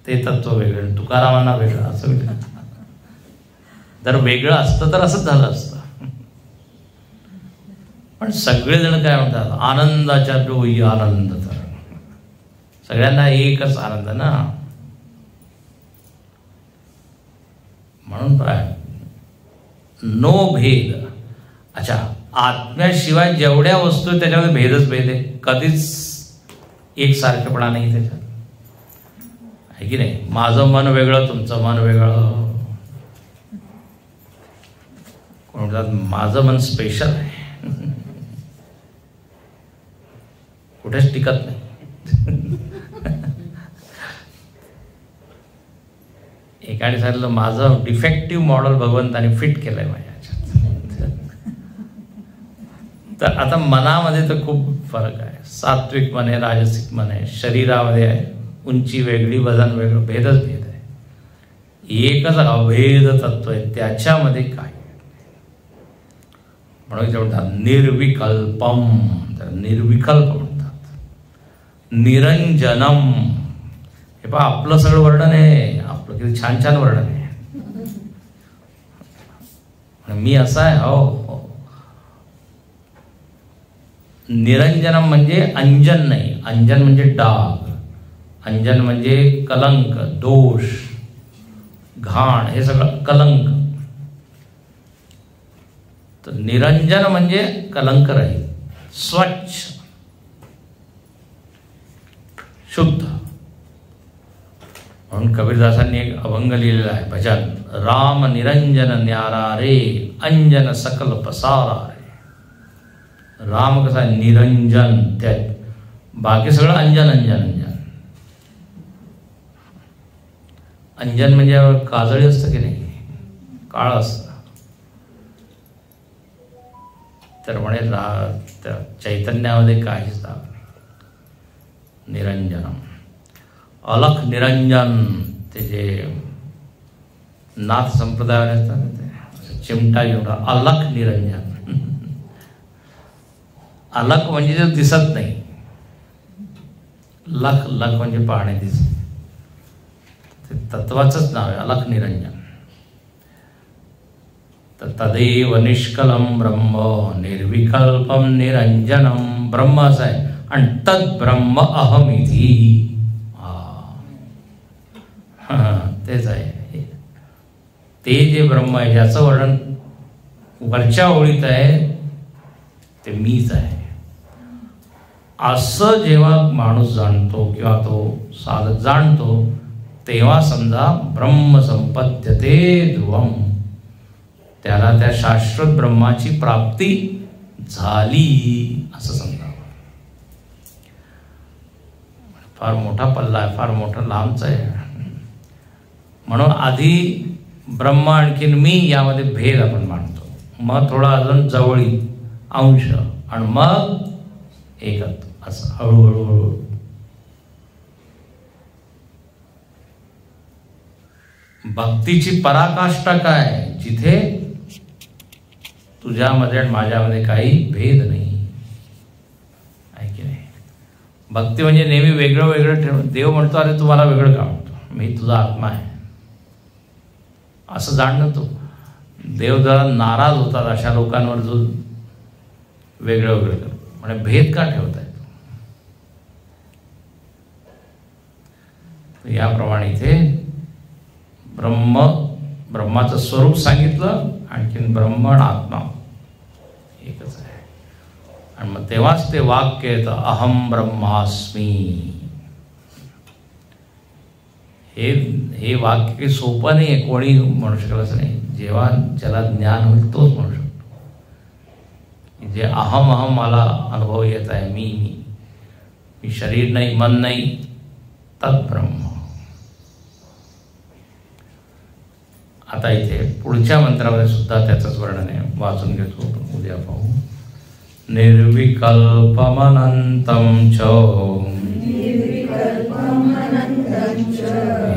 ते तत्व वेगळं, तुकारामांना वेगळं, असं वेगळं. जर वेगळं असतं तर असंच झालं असतं. पण सगळेजण काय म्हणतात? आनंदाच्या डोई आनंद. तर सगळ्यांना एकच आनंद ना. म्हणून काय, नो भेद. अच्छा, आत्म्याशिवाय जेवढ्या वस्तू आहेत त्याच्यामध्ये भेदच भेद आहे. कधीच एकसारखेपणा नाही त्याच्यात, आहे की नाही? माझं मन वेगळं, तुमचं मन वेगळं. कोण म्हणतात माझं मन स्पेशल आहे, कुठेच टिकत नाही. एकाने सांगितलं माझं डिफेक्टिव्ह मॉडेल भगवंताने फिट केलंय माझ्या ह्याच्यात. तर आता मनामध्ये तर खूप फरक आहे. सात्विक मन आहे, राजसिक मन आहे. शरीरामध्ये आहे, उंची वेगळी, वजन वेगळं, भेदच भेद आहे. एकच अभेद तत्व आहे, त्याच्यामध्ये काय. म्हणून म्हणतात निर्विकल्पम. तर निर्विकल्प म्हणतात. निरंजनम. हे पहा, आपलं सगळं वर्णन आहे, आपलं किती छान छान वर्णन आहे. मी असा आहे, हो. निरंजनम म्हणजे अंजन नाही. अंजन म्हणजे डाग, अंजन म्हणजे कलंक, दोष, घाण, हे सगळं कलंक. तर निरंजन म्हणजे कलंक रहित, स्वच्छ, शुद्ध. म्हणून कबीरदासांनी एक अभंग लिहिलेला आहे, भजन. राम निरंजन न्यारा रे, अंजन सकल पसारा रे. राम कसा निरंजन, त्या बाकी सगळं अंजन अंजन अंजन. अंजन म्हणजे काजळी असतं की नाही, काळ असतं. तर म्हणे त्या चैतन्यामध्ये काहीच दाग नाही. निरंजनम, अलख निरंजन. ते जे नाथ संप्रदायावर असतात ना, ते चिमटा चिमटा, अलख निरंजन. अलख म्हणजे जे दिसत नाही, लख लख म्हणजे पाहणे, दिसत. ते तत्वाचंच नाव आहे, अलख निरंजन. तर तदेव निष्कलम ब्रह्म निर्विकल्पम निरंजनम. ब्रह्म असं आहे आणि तद ब्रह्म अहमिती. तेच आहे ते जे ब्रह्म आहे, ज्याचं वर्णन वरच्या ओळीत आहे, ते मीच आहे. असं जेव्हा माणूस जाणतो किंवा तो साधक जाणतो, तेव्हा समजा ब्रह्म संपद्यते ध्रुवम, त्याला त्या शाश्वत ब्रह्माची प्राप्ती झाली असं समजावं. फार मोठा पल्ला आहे, फार मोठा लांबचा आहे. म्हणून आधी ब्रह्म आणखीन मी यामध्ये भेद आपण मांडतो, मग थोडा अजून जवळी अंश, आणि मग एकत्व, असं हळूहळू हळूहळू. भक्तीची पराकाष्ठा काय, जिथे तुझ्यामध्ये आणि माझ्यामध्ये काही भेद नाही, आहे की नाही. भक्ती म्हणजे नेहमी वेगळं वेगळं ठेवून. देव म्हणतो, अरे तू मला वेगळं का म्हणतो, मी तुझा आत्मा आहे, असं जाणणं. तो देव जरा नाराज होतात अशा लोकांवर जो वेगळं वेगळं करतो. म्हणजे भेद का ठेवताय तो. याप्रमाणे इथे ब्रह्माचं स्वरूप सांगितलं, आणखीन ब्रह्म आणि आत्मा एकच आहे. आणि मग तेव्हाच ते वाक्य येतं, अहम ब्रह्मास्मी. हे वाक्य काही सोपं नाही आहे, कोणी म्हणू शकलं असं नाही. जेव्हा ज्याला ज्ञान होईल तोच म्हणू शकतो. जे अहम अहम मला अनुभव येत आहे, मी शरीर नाही, मन नाही, तत्ब्रह्म. आता इथे पुढच्या मंत्रामध्ये सुद्धा त्याचंच वर्णन आहे, वाचून घेतो, उद्या पाहू. निर्विकल्पमनंतं च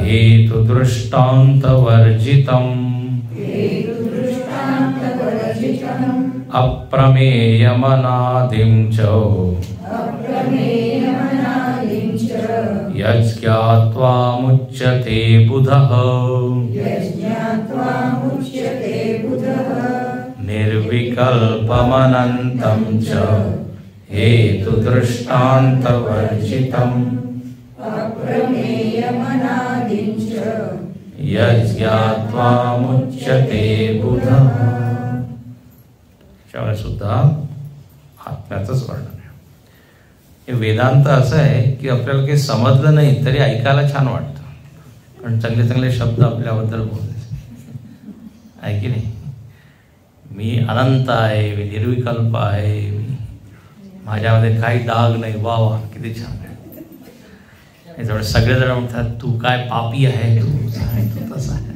हेतु दृष्टान्तवर्जितम् अप्रमेयमनादिं च यज्ञात्वा मुच्यते बुधः निर्विकल्पमनन्तं च हेतु दृष्टान्तवर्जितम् यज्ञात्वा मुच्यते बुधः. त्यामुळे सुद्धा आत्म्याचंच वर्णन आहे. हे वेदांत असं आहे की आपल्याला काही समजलं नाही तरी ऐकायला छान वाटतं, कारण चांगले चांगले शब्द आपल्याबद्दल बोलले, आहे की नाही. मी अनंत आहे, मी निर्विकल्प आहे, माझ्यामध्ये काही डाग नाही. वा वा, किती छान आहे. सगळेजण म्हणतात तू काय पापी आहे, तू तसा आहे.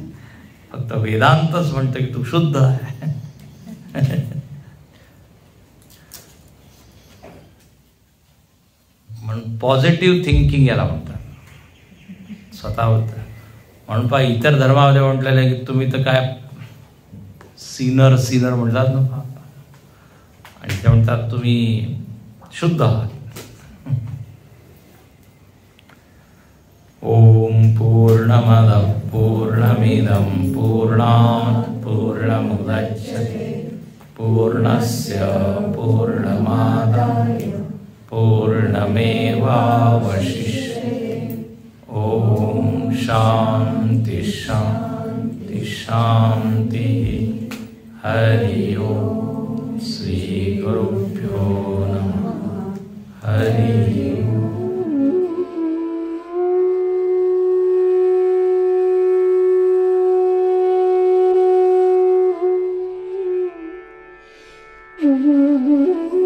फक्त वेदांतच म्हणतं की तू शुद्ध आहे. म्हणून पॉझिटिव्ह थिंकिंग याला म्हणतात स्वतःबद्दल. म्हणून पहा इतर धर्मामध्ये म्हटलेलं आहे की तुम्ही तर काय सीनर म्हणतात ना, आणि ते म्हणतात तुम्ही शुद्ध आहात. ओम पूर्णमदः पूर्णमिदं पूर्णात् पूर्णमुदच्यते पूर्णस्य पूर्णमादाय पूर्णमेवावशिष्यते. ओम शांति शांति शांति. हरि ओम. श्रीगुरुभ्यो नमः। हरि Mm-hmm.